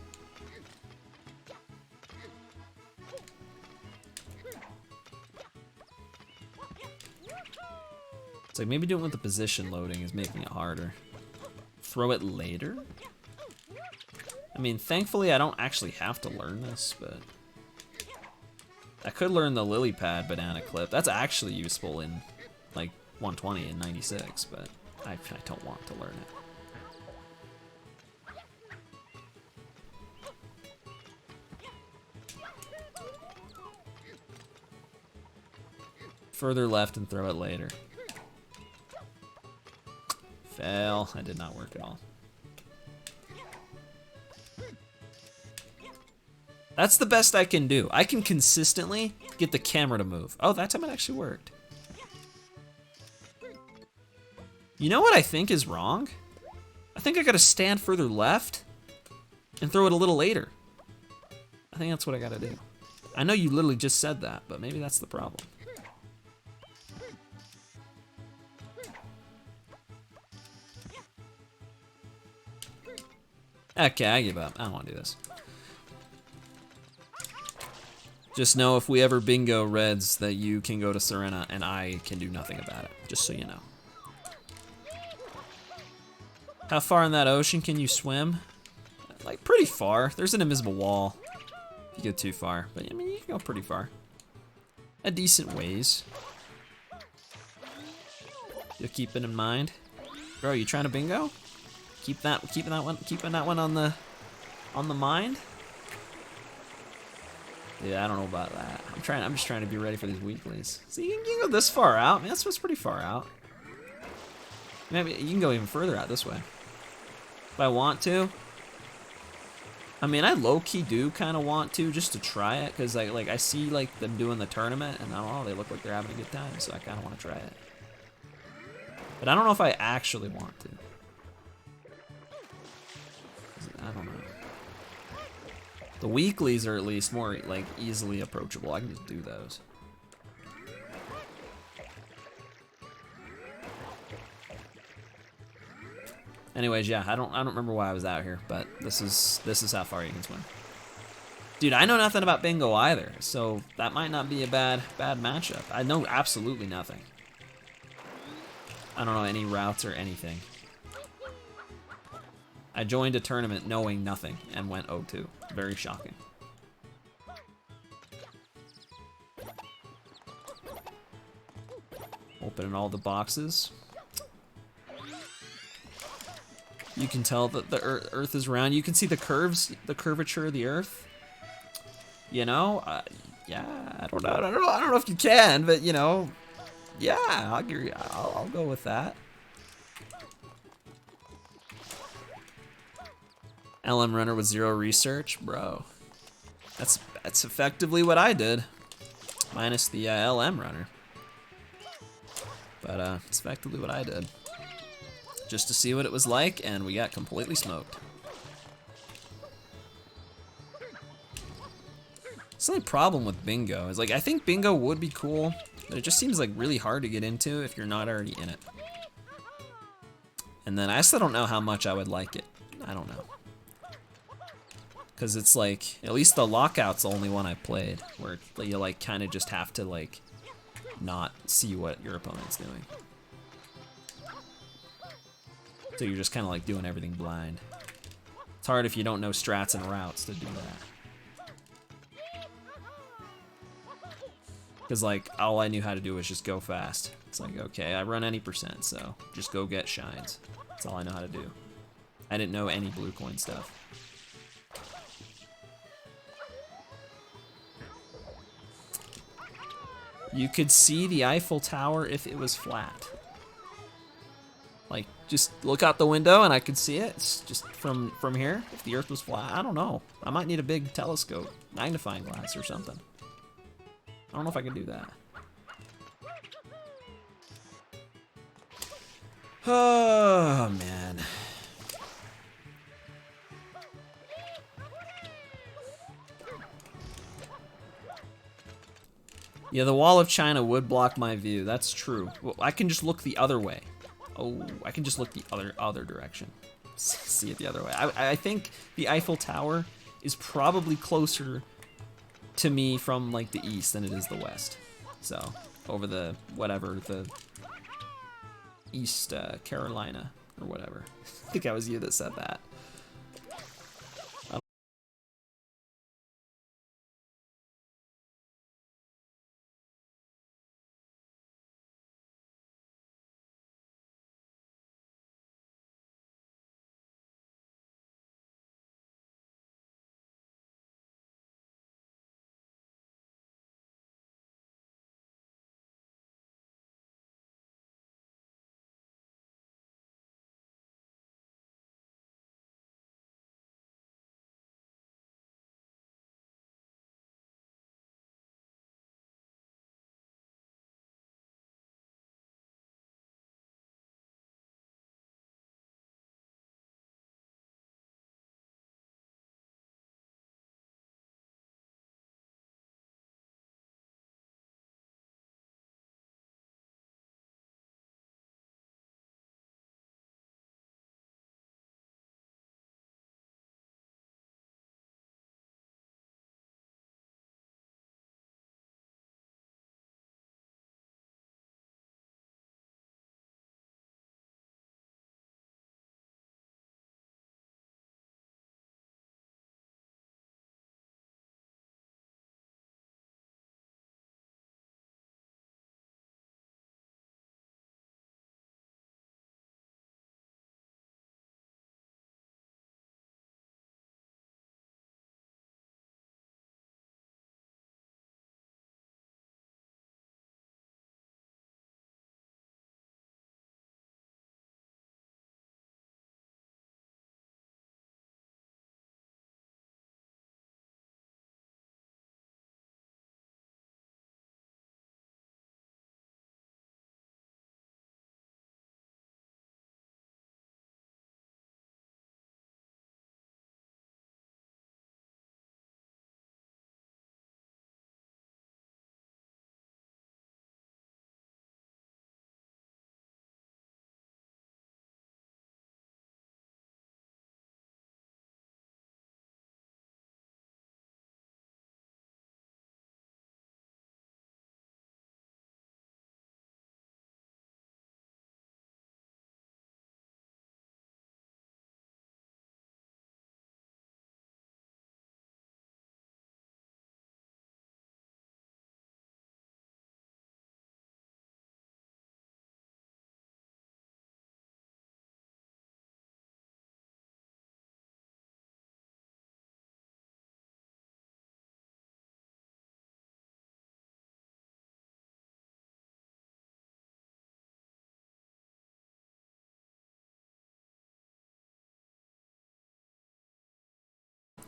It's like maybe doing it with the position loading is making it harder. Throw it later? I mean, thankfully I don't actually have to learn this, but I could learn the lily pad banana clip. That's actually useful in like 120 and 96, but I don't want to learn it. Further left and throw it later. Fail. That did not work at all. That's the best I can do. I can consistently get the camera to move. Oh, that time it actually worked. You know what I think is wrong? I think I gotta stand further left and throw it a little later. I think that's what I gotta do. I know you literally just said that, but maybe that's the problem. Okay, I give up. I don't want to do this. Just know if we ever bingo Reds that you can go to Serena and I can do nothing about it. Just so you know. How far in that ocean can you swim? Like pretty far. There's an invisible wall if you go too far. But I mean, you can go pretty far. A decent ways. You'll keep it in mind. Bro, you trying to bingo? Keeping that one on the mind. Yeah, I don't know about that. I'm just trying to be ready for these weeklies. See, you can go this far out. Man, that's pretty far out. Maybe you can go even further out this way. If I want to. I mean, I low-key do kind of want to just to try it, because I see like them doing the tournament, and I don't know, they look like they're having a good time, so I kind of want to try it. But I don't know if I actually want to. I don't know. The weeklies are at least more like easily approachable. I can just do those. Anyways, yeah, I don't remember why I was out here, but this is how far you can swim. Dude, I know nothing about bingo either, so that might not be a bad matchup. I know absolutely nothing. I don't know any routes or anything. I joined a tournament knowing nothing and went 0-2. Very shocking. Opening all the boxes. You can tell that the Earth is round. You can see the curves, the curvature of the Earth. You know, yeah. I don't know if you can, but you know, yeah. I'll go with that. LM runner with 0 research, bro. That's effectively what I did, minus the LM runner. But it's effectively what I did, just to see what it was like, and we got completely smoked. It's the only problem with bingo is like I think bingo would be cool, but it just seems like really hard to get into if you're not already in it. And then I still don't know how much I would like it. I don't know. Because it's like, at least the lockout's the only one I've played, where you like kind of just have to like not see what your opponent's doing. So you're just kind of like doing everything blind. It's hard if you don't know strats and routes to do that. Because, like, all I knew how to do was just go fast. It's like, okay, I run any percent, so just go get shines. That's all I know how to do. I didn't know any blue coin stuff. You could see the Eiffel Tower if it was flat. Like, just look out the window and I could see it. It's just from here. If the Earth was flat, I don't know. I might need a big telescope, magnifying glass or something. I don't know if I can do that. Oh, man. Yeah, the Wall of China would block my view. That's true. Well, I can just look the other way. Oh, I can just look the other direction. See it the other way. I think the Eiffel Tower is probably closer to me from like the east than it is the west. So over the whatever, the East Carolina or whatever. I think I was you that said that.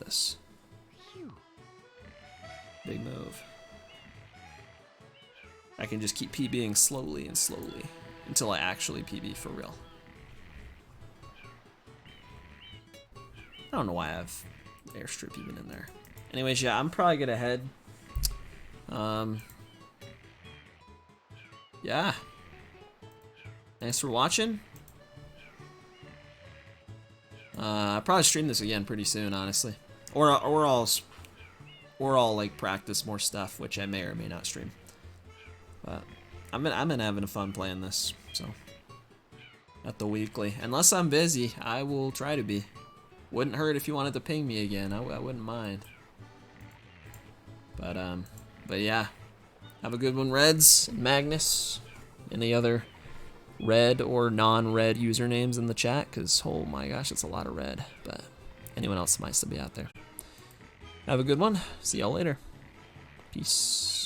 This big move. I can just keep PBing slowly and slowly until I actually PB for real. I don't know why I have airstrip even in there. Anyways, yeah, I'm probably gonna head. Yeah. Thanks for watching. I'll probably stream this again pretty soon, honestly. Or I'll like practice more stuff, which I may or may not stream. But I've been having fun playing this, so at the weekly. Unless I'm busy, I will try to be. Wouldn't hurt if you wanted to ping me again. I wouldn't mind. But yeah. Have a good one, Reds, Magnus. Any other red or non-red usernames in the chat? Because, oh my gosh, it's a lot of red. But anyone else might still be out there. Have a good one. See y'all later. Peace.